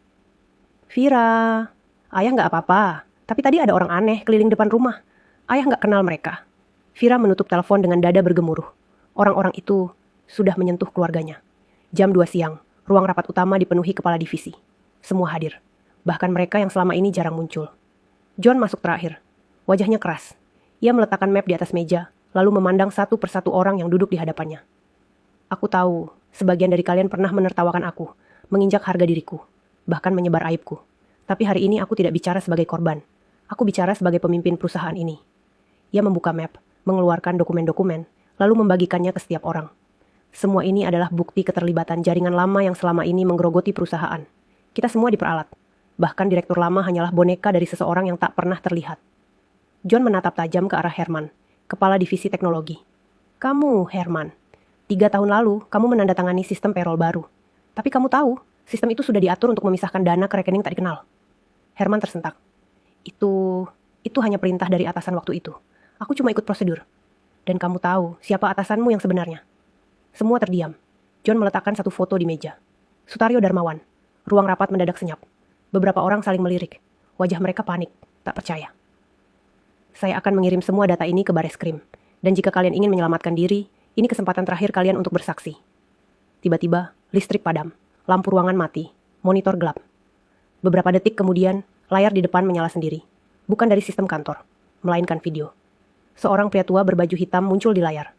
Vira, ayah nggak apa-apa. Tapi tadi ada orang aneh keliling depan rumah. Ayah nggak kenal mereka. Vira menutup telepon dengan dada bergemuruh. Orang-orang itu sudah menyentuh keluarganya. Jam 2 siang, ruang rapat utama dipenuhi kepala divisi. Semua hadir. Bahkan mereka yang selama ini jarang muncul. John masuk terakhir. Wajahnya keras. Ia meletakkan map di atas meja, lalu memandang satu persatu orang yang duduk di hadapannya. Aku tahu, sebagian dari kalian pernah menertawakan aku, menginjak harga diriku, bahkan menyebar aibku. Tapi hari ini aku tidak bicara sebagai korban. Aku bicara sebagai pemimpin perusahaan ini. Ia membuka map, mengeluarkan dokumen-dokumen, lalu membagikannya ke setiap orang. Semua ini adalah bukti keterlibatan jaringan lama yang selama ini menggerogoti perusahaan. Kita semua diperalat. Bahkan direktur lama hanyalah boneka dari seseorang yang tak pernah terlihat. John menatap tajam ke arah Herman, kepala divisi teknologi. Kamu, Herman. 3 tahun lalu, kamu menandatangani sistem payroll baru. Tapi kamu tahu, sistem itu sudah diatur untuk memisahkan dana ke rekening tak dikenal. Herman tersentak. Itu hanya perintah dari atasan waktu itu. Aku cuma ikut prosedur. Dan kamu tahu siapa atasanmu yang sebenarnya. Semua terdiam. John meletakkan satu foto di meja. Sutaryo Darmawan. Ruang rapat mendadak senyap. Beberapa orang saling melirik. Wajah mereka panik, tak percaya. Saya akan mengirim semua data ini ke Bareskrim. Dan jika kalian ingin menyelamatkan diri, ini kesempatan terakhir kalian untuk bersaksi. Tiba-tiba, listrik padam. Lampu ruangan mati. Monitor gelap. Beberapa detik kemudian, layar di depan menyala sendiri. Bukan dari sistem kantor, melainkan video. Seorang pria tua berbaju hitam muncul di layar.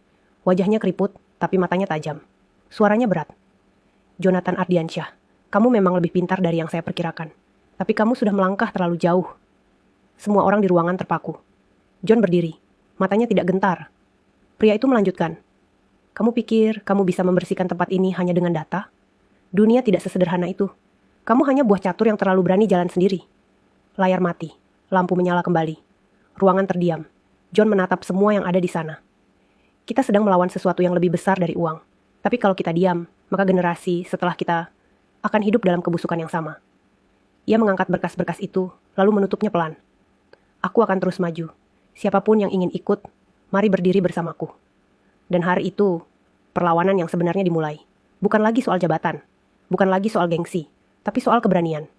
Wajahnya keriput, tapi matanya tajam. Suaranya berat. Jonathan Ardiansyah, kamu memang lebih pintar dari yang saya perkirakan. Tapi kamu sudah melangkah terlalu jauh. Semua orang di ruangan terpaku. John berdiri. Matanya tidak gentar. Pria itu melanjutkan. Kamu pikir kamu bisa membersihkan tempat ini hanya dengan data? Dunia tidak sesederhana itu. Kamu hanya buah catur yang terlalu berani jalan sendiri. Layar mati. Lampu menyala kembali. Ruangan terdiam. John menatap semua yang ada di sana. Kita sedang melawan sesuatu yang lebih besar dari uang. Tapi kalau kita diam, maka generasi setelah kita akan hidup dalam kebusukan yang sama. Ia mengangkat berkas-berkas itu, lalu menutupnya pelan. Aku akan terus maju. Siapapun yang ingin ikut, mari berdiri bersamaku. Dan hari itu, perlawanan yang sebenarnya dimulai. Bukan lagi soal jabatan, bukan lagi soal gengsi, tapi soal keberanian.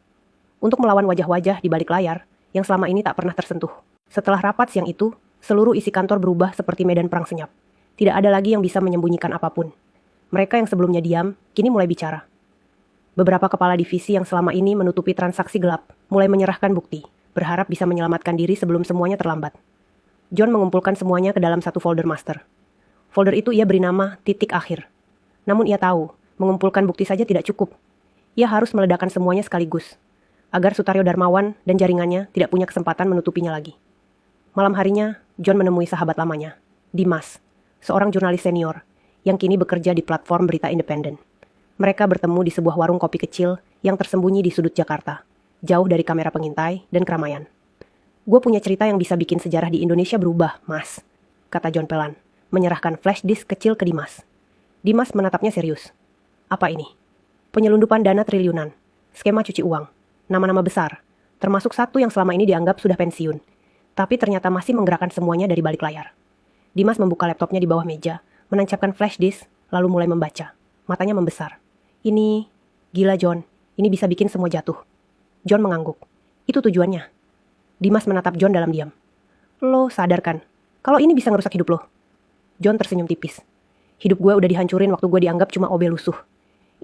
Untuk melawan wajah-wajah di balik layar yang selama ini tak pernah tersentuh. Setelah rapat siang itu, seluruh isi kantor berubah seperti medan perang senyap. Tidak ada lagi yang bisa menyembunyikan apapun. Mereka yang sebelumnya diam, kini mulai bicara. Beberapa kepala divisi yang selama ini menutupi transaksi gelap, mulai menyerahkan bukti, berharap bisa menyelamatkan diri sebelum semuanya terlambat. John mengumpulkan semuanya ke dalam satu folder master. Folder itu ia beri nama titik akhir. Namun ia tahu, mengumpulkan bukti saja tidak cukup. Ia harus meledakkan semuanya sekaligus, agar Sutaryo Darmawan dan jaringannya tidak punya kesempatan menutupinya lagi. Malam harinya, John menemui sahabat lamanya, Dimas, seorang jurnalis senior. yang kini bekerja di platform berita independen. Mereka bertemu di sebuah warung kopi kecil yang tersembunyi di sudut Jakarta, jauh dari kamera pengintai dan keramaian. "Gue punya cerita yang bisa bikin sejarah di Indonesia berubah, Mas," kata John pelan, menyerahkan flash disk kecil ke Dimas. Dimas menatapnya serius. "Apa ini?" "Penyelundupan dana triliunan, skema cuci uang, nama-nama besar, termasuk satu yang selama ini dianggap sudah pensiun, tapi ternyata masih menggerakkan semuanya dari balik layar." Dimas membuka laptopnya di bawah meja, menancapkan flash disk, lalu mulai membaca. Matanya membesar. "Ini, gila John, ini bisa bikin semua jatuh." John mengangguk. "Itu tujuannya." Dimas menatap John dalam diam. "Lo sadar kan, kalau ini bisa ngerusak hidup lo?" John tersenyum tipis. "Hidup gue udah dihancurin waktu gue dianggap cuma OB lusuh.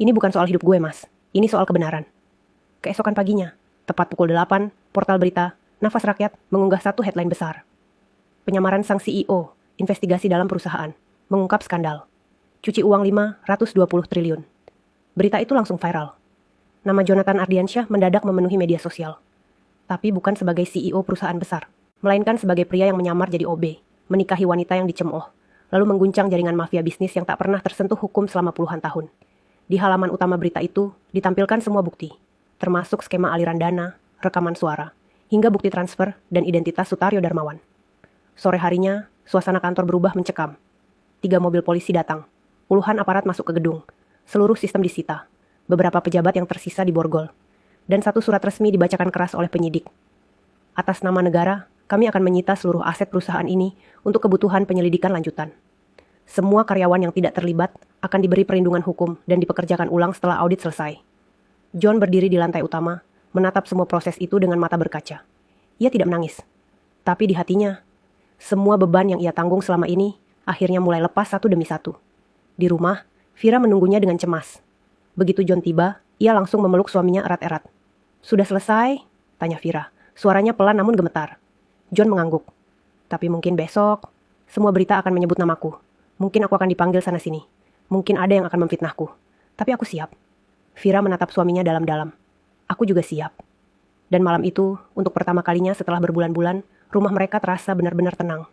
Ini bukan soal hidup gue, Mas. Ini soal kebenaran." Keesokan paginya, tepat pukul 8, portal berita, Nafas Rakyat mengunggah satu headline besar. "Penyamaran sang CEO, investigasi dalam perusahaan, mengungkap skandal. Cuci uang 520 triliun. Berita itu langsung viral. Nama Jonathan Ardiansyah mendadak memenuhi media sosial. Tapi bukan sebagai CEO perusahaan besar, melainkan sebagai pria yang menyamar jadi OB, menikahi wanita yang dicemooh, lalu mengguncang jaringan mafia bisnis yang tak pernah tersentuh hukum selama puluhan tahun. Di halaman utama berita itu ditampilkan semua bukti, termasuk skema aliran dana, rekaman suara, hingga bukti transfer dan identitas Sutaryo Darmawan. Sore harinya, suasana kantor berubah mencekam. 3 mobil polisi datang. Puluhan aparat masuk ke gedung. Seluruh sistem disita. Beberapa pejabat yang tersisa diborgol. Dan satu surat resmi dibacakan keras oleh penyidik. "Atas nama negara, kami akan menyita seluruh aset perusahaan ini untuk kebutuhan penyelidikan lanjutan. Semua karyawan yang tidak terlibat akan diberi perlindungan hukum dan dipekerjakan ulang setelah audit selesai." John berdiri di lantai utama, menatap semua proses itu dengan mata berkaca. Ia tidak menangis. Tapi di hatinya, semua beban yang ia tanggung selama ini akhirnya mulai lepas satu demi satu. Di rumah, Vira menunggunya dengan cemas. Begitu John tiba, ia langsung memeluk suaminya erat-erat. "Sudah selesai?" tanya Vira. Suaranya pelan namun gemetar. John mengangguk. "Tapi mungkin besok, semua berita akan menyebut namaku. Mungkin aku akan dipanggil sana-sini. Mungkin ada yang akan memfitnahku. Tapi aku siap." Vira menatap suaminya dalam-dalam. "Aku juga siap." Dan malam itu, untuk pertama kalinya setelah berbulan-bulan, rumah mereka terasa benar-benar tenang.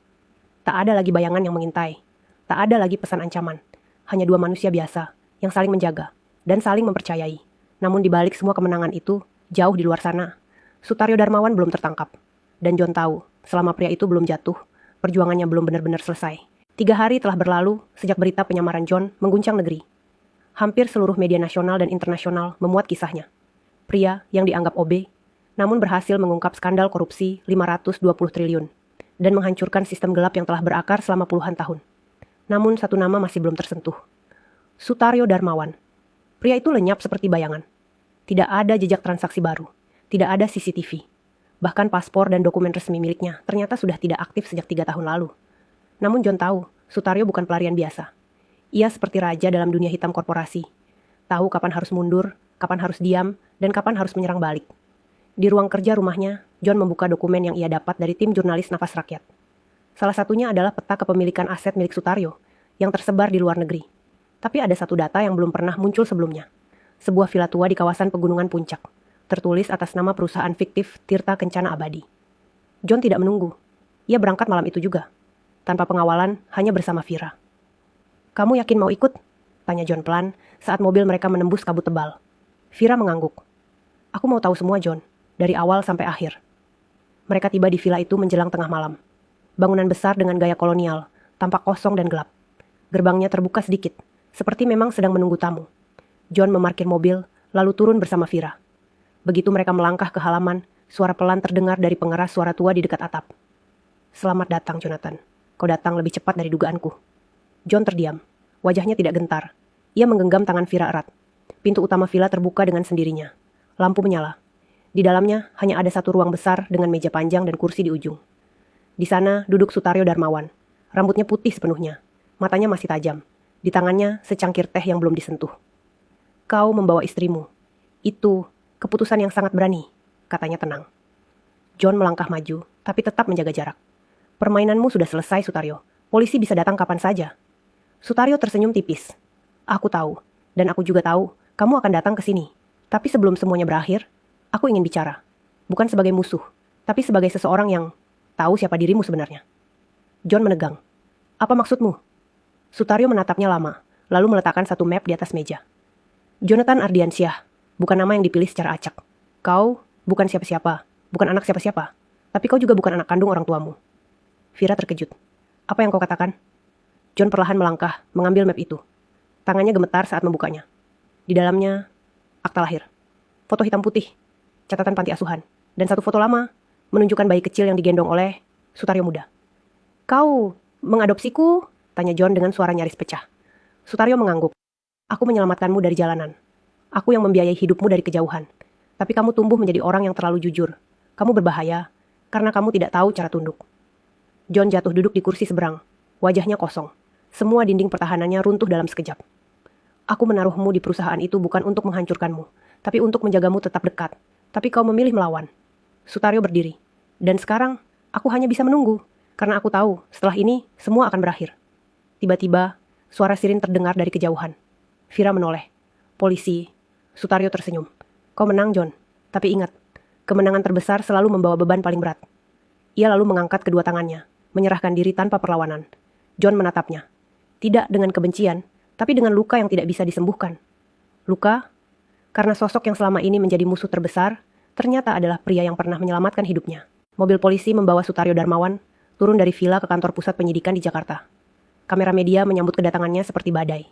Tak ada lagi bayangan yang mengintai. Tak ada lagi pesan ancaman. Hanya 2 manusia biasa yang saling menjaga dan saling mempercayai. Namun di balik semua kemenangan itu, jauh di luar sana, Sutaryo Darmawan belum tertangkap. Dan John tahu, selama pria itu belum jatuh, perjuangannya belum benar-benar selesai. 3 hari telah berlalu sejak berita penyamaran John mengguncang negeri. Hampir seluruh media nasional dan internasional memuat kisahnya. Pria yang dianggap OB, namun berhasil mengungkap skandal korupsi 520 triliun dan menghancurkan sistem gelap yang telah berakar selama puluhan tahun. Namun satu nama masih belum tersentuh. Sutaryo Darmawan. Pria itu lenyap seperti bayangan. Tidak ada jejak transaksi baru. Tidak ada CCTV. Bahkan paspor dan dokumen resmi miliknya ternyata sudah tidak aktif sejak 3 tahun lalu. Namun John tahu, Sutaryo bukan pelarian biasa. Ia seperti raja dalam dunia hitam korporasi. Tahu kapan harus mundur, kapan harus diam, dan kapan harus menyerang balik. Di ruang kerja rumahnya, John membuka dokumen yang ia dapat dari tim jurnalis Nafas Rakyat. Salah satunya adalah peta kepemilikan aset milik Sutaryo yang tersebar di luar negeri. Tapi ada satu data yang belum pernah muncul sebelumnya. Sebuah villa tua di kawasan Pegunungan Puncak, tertulis atas nama perusahaan fiktif Tirta Kencana Abadi. John tidak menunggu. Ia berangkat malam itu juga. Tanpa pengawalan, hanya bersama Vira. "Kamu yakin mau ikut?" tanya John pelan saat mobil mereka menembus kabut tebal. Vira mengangguk. "Aku mau tahu semua, John, dari awal sampai akhir." Mereka tiba di villa itu menjelang tengah malam. Bangunan besar dengan gaya kolonial, tampak kosong dan gelap. Gerbangnya terbuka sedikit, seperti memang sedang menunggu tamu. John memarkir mobil, lalu turun bersama Vira. Begitu mereka melangkah ke halaman, suara pelan terdengar dari pengeras suara tua di dekat atap. "Selamat datang, Jonathan. Kau datang lebih cepat dari dugaanku." John terdiam. Wajahnya tidak gentar. Ia menggenggam tangan Vira erat. Pintu utama villa terbuka dengan sendirinya. Lampu menyala. Di dalamnya hanya ada satu ruang besar dengan meja panjang dan kursi di ujung. Di sana duduk Sutaryo Darmawan. Rambutnya putih sepenuhnya. Matanya masih tajam. Di tangannya secangkir teh yang belum disentuh. "Kau membawa istrimu. Itu keputusan yang sangat berani," katanya tenang. John melangkah maju, tapi tetap menjaga jarak. "Permainanmu sudah selesai, Sutaryo. Polisi bisa datang kapan saja." Sutaryo tersenyum tipis. "Aku tahu, dan aku juga tahu kamu akan datang ke sini. Tapi sebelum semuanya berakhir, aku ingin bicara. Bukan sebagai musuh, tapi sebagai seseorang yang tahu siapa dirimu sebenarnya." John menegang. "Apa maksudmu?" Sutaryo menatapnya lama, lalu meletakkan satu map di atas meja. Jonathan Ardiansyah, bukan nama yang dipilih secara acak. Kau bukan siapa-siapa, bukan anak siapa-siapa, tapi kau juga bukan anak kandung orang tuamu. Vira terkejut. Apa yang kau katakan? John perlahan melangkah, mengambil map itu. Tangannya gemetar saat membukanya. Di dalamnya, akta lahir. Foto hitam putih, catatan panti asuhan, dan satu foto lama menunjukkan bayi kecil yang digendong oleh Sutaryo muda. Kau mengadopsiku? Tanya John dengan suara nyaris pecah. Sutaryo mengangguk. Aku menyelamatkanmu dari jalanan. Aku yang membiayai hidupmu dari kejauhan. Tapi kamu tumbuh menjadi orang yang terlalu jujur. Kamu berbahaya, karena kamu tidak tahu cara tunduk. John jatuh duduk di kursi seberang. Wajahnya kosong. Semua dinding pertahanannya runtuh dalam sekejap. Aku menaruhmu di perusahaan itu bukan untuk menghancurkanmu, tapi untuk menjagamu tetap dekat. Tapi kau memilih melawan. Sutaryo berdiri. Dan sekarang, aku hanya bisa menunggu. Karena aku tahu, setelah ini, semua akan berakhir. Tiba-tiba, suara sirin terdengar dari kejauhan. Vira menoleh. Polisi. Sutaryo tersenyum. Kau menang, John. Tapi ingat, kemenangan terbesar selalu membawa beban paling berat. Ia lalu mengangkat kedua tangannya, menyerahkan diri tanpa perlawanan. John menatapnya. Tidak dengan kebencian, tapi dengan luka yang tidak bisa disembuhkan. Luka? Karena sosok yang selama ini menjadi musuh terbesar, ternyata adalah pria yang pernah menyelamatkan hidupnya. Mobil polisi membawa Sutaryo Darmawan turun dari villa ke kantor pusat penyidikan di Jakarta. Kamera media menyambut kedatangannya seperti badai.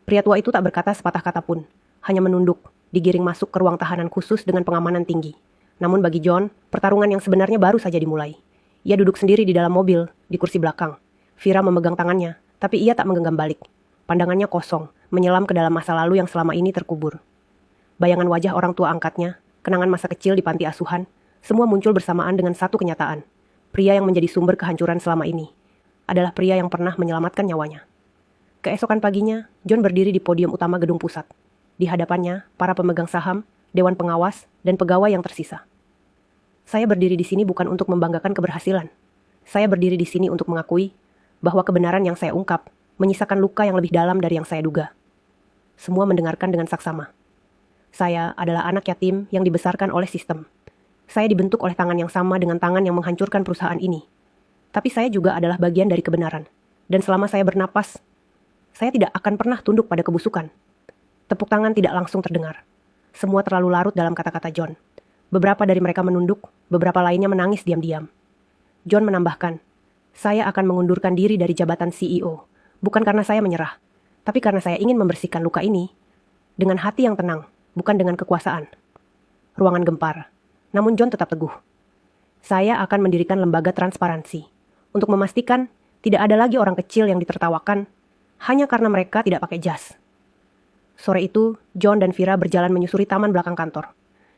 Pria tua itu tak berkata sepatah kata pun, hanya menunduk, digiring masuk ke ruang tahanan khusus dengan pengamanan tinggi. Namun bagi John, pertarungan yang sebenarnya baru saja dimulai. Ia duduk sendiri di dalam mobil, di kursi belakang. Vira memegang tangannya, tapi ia tak menggenggam balik. Pandangannya kosong, menyelam ke dalam masa lalu yang selama ini terkubur. Bayangan wajah orang tua angkatnya, kenangan masa kecil di panti asuhan, semua muncul bersamaan dengan satu kenyataan. Pria yang menjadi sumber kehancuran selama ini adalah pria yang pernah menyelamatkan nyawanya. Keesokan paginya, John berdiri di podium utama gedung pusat. Di hadapannya, para pemegang saham, dewan pengawas, dan pegawai yang tersisa. Saya berdiri di sini bukan untuk membanggakan keberhasilan. Saya berdiri di sini untuk mengakui bahwa kebenaran yang saya ungkap menyisakan luka yang lebih dalam dari yang saya duga. Semua mendengarkan dengan saksama. Saya adalah anak yatim yang dibesarkan oleh sistem. Saya dibentuk oleh tangan yang sama dengan tangan yang menghancurkan perusahaan ini. Tapi saya juga adalah bagian dari kebenaran. Dan selama saya bernapas, saya tidak akan pernah tunduk pada kebusukan. Tepuk tangan tidak langsung terdengar. Semua terlalu larut dalam kata-kata John. Beberapa dari mereka menunduk, beberapa lainnya menangis diam-diam. John menambahkan, saya akan mengundurkan diri dari jabatan CEO. Bukan karena saya menyerah, tapi karena saya ingin membersihkan luka ini dengan hati yang tenang, bukan dengan kekuasaan. Ruangan gempar. Namun John tetap teguh. Saya akan mendirikan lembaga transparansi untuk memastikan tidak ada lagi orang kecil yang ditertawakan hanya karena mereka tidak pakai jas. Sore itu, John dan Vira berjalan menyusuri taman belakang kantor.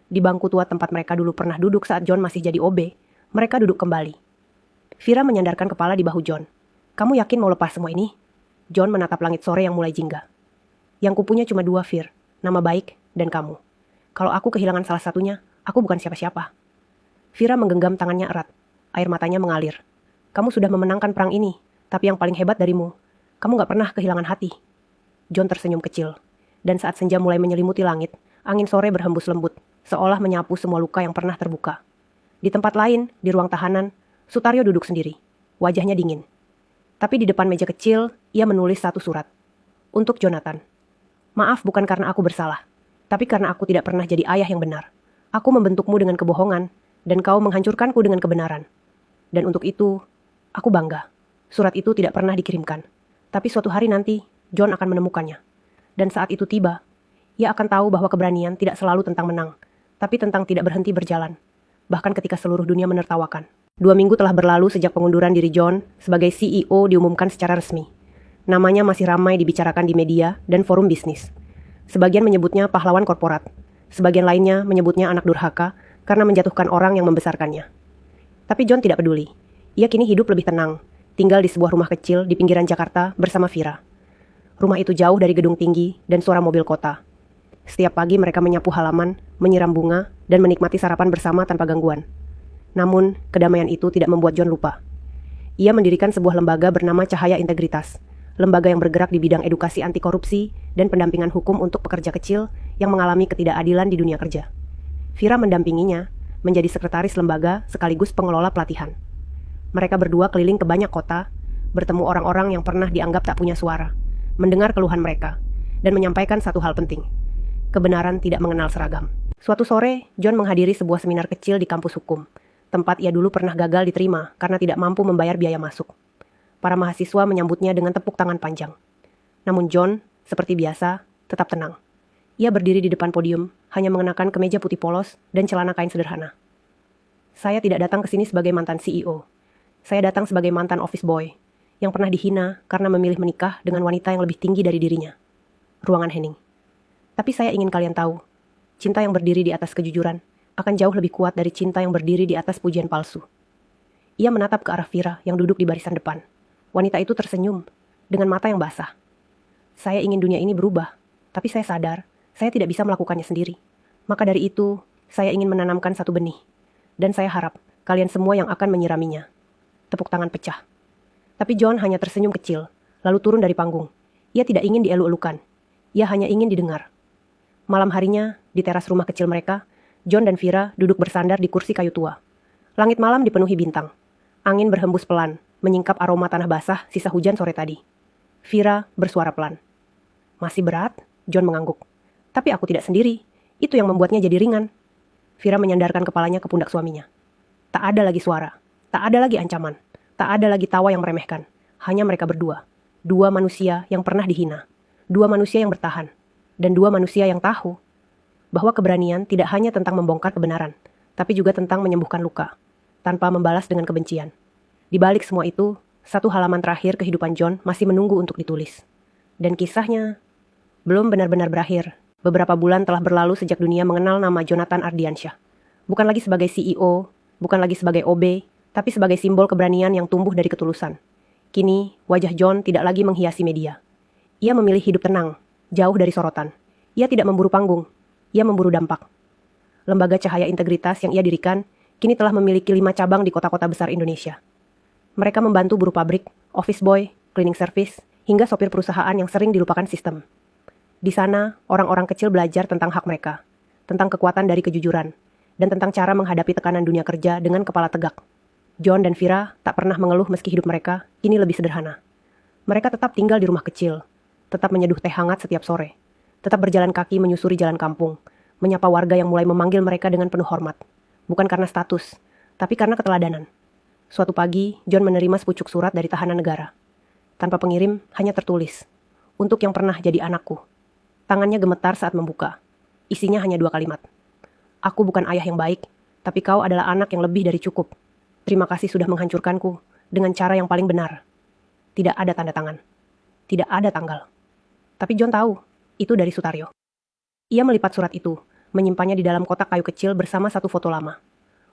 Di bangku tua tempat mereka dulu pernah duduk saat John masih jadi OB, mereka duduk kembali. Vira menyandarkan kepala di bahu John. Kamu yakin mau lepas semua ini? John menatap langit sore yang mulai jingga. Yang kupunya cuma dua, Vir. Nama baik dan kamu. Kalau aku kehilangan salah satunya, aku bukan siapa-siapa. Vira menggenggam tangannya erat. Air matanya mengalir. Kamu sudah memenangkan perang ini, tapi yang paling hebat darimu, kamu gak pernah kehilangan hati. John tersenyum kecil. Dan saat senja mulai menyelimuti langit, angin sore berhembus lembut, seolah menyapu semua luka yang pernah terbuka. Di tempat lain, di ruang tahanan, Sutaryo duduk sendiri. Wajahnya dingin. Tapi di depan meja kecil, ia menulis satu surat. Untuk Jonathan. Maaf bukan karena aku bersalah, tapi karena aku tidak pernah jadi ayah yang benar. Aku membentukmu dengan kebohongan, dan kau menghancurkanku dengan kebenaran. Dan untuk itu, aku bangga. Surat itu tidak pernah dikirimkan. Tapi suatu hari nanti, John akan menemukannya. Dan saat itu tiba, ia akan tahu bahwa keberanian tidak selalu tentang menang, tapi tentang tidak berhenti berjalan. Bahkan ketika seluruh dunia menertawakan. 2 minggu telah berlalu sejak pengunduran diri John sebagai CEO diumumkan secara resmi. Namanya masih ramai dibicarakan di media dan forum bisnis. Sebagian menyebutnya pahlawan korporat. Sebagian lainnya menyebutnya anak durhaka karena menjatuhkan orang yang membesarkannya. Tapi John tidak peduli. Ia kini hidup lebih tenang, tinggal di sebuah rumah kecil di pinggiran Jakarta bersama Vira. Rumah itu jauh dari gedung tinggi dan suara mobil kota. Setiap pagi mereka menyapu halaman, menyiram bunga, dan menikmati sarapan bersama tanpa gangguan. Namun, kedamaian itu tidak membuat John lupa. Ia mendirikan sebuah lembaga bernama Cahaya Integritas, lembaga yang bergerak di bidang edukasi anti korupsi dan pendampingan hukum untuk pekerja kecil yang mengalami ketidakadilan di dunia kerja. Vira mendampinginya menjadi sekretaris lembaga sekaligus pengelola pelatihan. Mereka berdua keliling ke banyak kota, bertemu orang-orang yang pernah dianggap tak punya suara, mendengar keluhan mereka, dan menyampaikan satu hal penting. Kebenaran tidak mengenal seragam. Suatu sore, John menghadiri sebuah seminar kecil di kampus hukum, tempat ia dulu pernah gagal diterima karena tidak mampu membayar biaya masuk. Para mahasiswa menyambutnya dengan tepuk tangan panjang. Namun John, seperti biasa, tetap tenang. Ia berdiri di depan podium, hanya mengenakan kemeja putih polos dan celana kain sederhana. Saya tidak datang ke sini sebagai mantan CEO. Saya datang sebagai mantan office boy, yang pernah dihina karena memilih menikah dengan wanita yang lebih tinggi dari dirinya. Ruangan Henning. Tapi saya ingin kalian tahu, cinta yang berdiri di atas kejujuran akan jauh lebih kuat dari cinta yang berdiri di atas pujian palsu. Ia menatap ke arah Vira yang duduk di barisan depan. Wanita itu tersenyum dengan mata yang basah. Saya ingin dunia ini berubah, tapi saya sadar saya tidak bisa melakukannya sendiri. Maka dari itu, saya ingin menanamkan satu benih. Dan saya harap kalian semua yang akan menyiraminya. Tepuk tangan pecah. Tapi John hanya tersenyum kecil, lalu turun dari panggung. Ia tidak ingin dielu-elukan. Ia hanya ingin didengar. Malam harinya, di teras rumah kecil mereka, John dan Vira duduk bersandar di kursi kayu tua. Langit malam dipenuhi bintang. Angin berhembus pelan, menyingkap aroma tanah basah sisa hujan sore tadi. Vira bersuara pelan. Masih berat? John mengangguk. Tapi aku tidak sendiri. Itu yang membuatnya jadi ringan. Vira menyandarkan kepalanya ke pundak suaminya. Tak ada lagi suara. Tak ada lagi ancaman. Tak ada lagi tawa yang meremehkan. Hanya mereka berdua. Dua manusia yang pernah dihina. Dua manusia yang bertahan. Dan dua manusia yang tahu bahwa keberanian tidak hanya tentang membongkar kebenaran, tapi juga tentang menyembuhkan luka, tanpa membalas dengan kebencian. Di balik semua itu, satu halaman terakhir kehidupan John masih menunggu untuk ditulis. Dan kisahnya belum benar-benar berakhir. Beberapa bulan telah berlalu sejak dunia mengenal nama Jonathan Ardiansyah. Bukan lagi sebagai CEO, bukan lagi sebagai OB, tapi sebagai simbol keberanian yang tumbuh dari ketulusan. Kini, wajah John tidak lagi menghiasi media. Ia memilih hidup tenang, jauh dari sorotan. Ia tidak memburu panggung, ia memburu dampak. Lembaga Cahaya Integritas yang ia dirikan, kini telah memiliki 5 cabang di kota-kota besar Indonesia. Mereka membantu buruh pabrik, office boy, cleaning service, hingga sopir perusahaan yang sering dilupakan sistem. Di sana, orang-orang kecil belajar tentang hak mereka, tentang kekuatan dari kejujuran, dan tentang cara menghadapi tekanan dunia kerja dengan kepala tegak. John dan Vira tak pernah mengeluh meski hidup mereka kini lebih sederhana. Mereka tetap tinggal di rumah kecil, tetap menyeduh teh hangat setiap sore, tetap berjalan kaki menyusuri jalan kampung, menyapa warga yang mulai memanggil mereka dengan penuh hormat. Bukan karena status, tapi karena keteladanan. Suatu pagi, John menerima sepucuk surat dari tahanan negara. Tanpa pengirim, hanya tertulis, "Untuk yang pernah jadi anakku." Tangannya gemetar saat membuka. Isinya hanya 2 kalimat. "Aku bukan ayah yang baik, tapi kau adalah anak yang lebih dari cukup. Terima kasih sudah menghancurkanku dengan cara yang paling benar." Tidak ada tanda tangan. Tidak ada tanggal. Tapi John tahu, itu dari Sutaryo. Ia melipat surat itu, menyimpannya di dalam kotak kayu kecil bersama satu foto lama.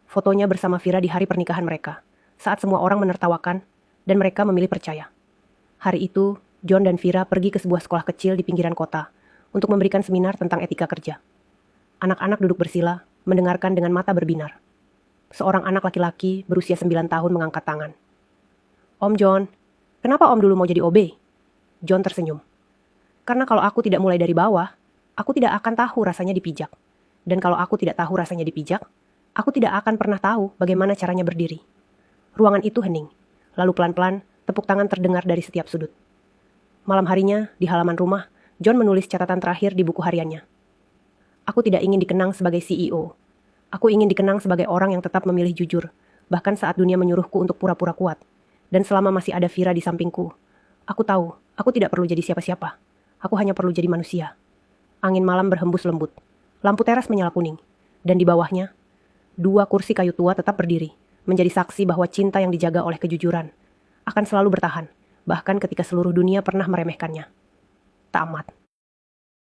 Fotonya bersama Vira di hari pernikahan mereka, saat semua orang menertawakan, dan mereka memilih percaya. Hari itu, John dan Vira pergi ke sebuah sekolah kecil di pinggiran kota, untuk memberikan seminar tentang etika kerja. Anak-anak duduk bersila, mendengarkan dengan mata berbinar. Seorang anak laki-laki berusia 9 tahun mengangkat tangan. "Om John, kenapa Om dulu mau jadi OB?" John tersenyum. "Karena kalau aku tidak mulai dari bawah, aku tidak akan tahu rasanya dipijak. Dan kalau aku tidak tahu rasanya dipijak, aku tidak akan pernah tahu bagaimana caranya berdiri." Ruangan itu hening. Lalu pelan-pelan, tepuk tangan terdengar dari setiap sudut. Malam harinya, di halaman rumah, John menulis catatan terakhir di buku hariannya. "Aku tidak ingin dikenang sebagai CEO. Aku ingin dikenang sebagai orang yang tetap memilih jujur, bahkan saat dunia menyuruhku untuk pura-pura kuat. Dan selama masih ada Vira di sampingku, aku tahu, aku tidak perlu jadi siapa-siapa. Aku hanya perlu jadi manusia." Angin malam berhembus lembut. Lampu teras menyala kuning. Dan di bawahnya, 2 kursi kayu tua tetap berdiri, menjadi saksi bahwa cinta yang dijaga oleh kejujuran akan selalu bertahan, bahkan ketika seluruh dunia pernah meremehkannya. Tamat.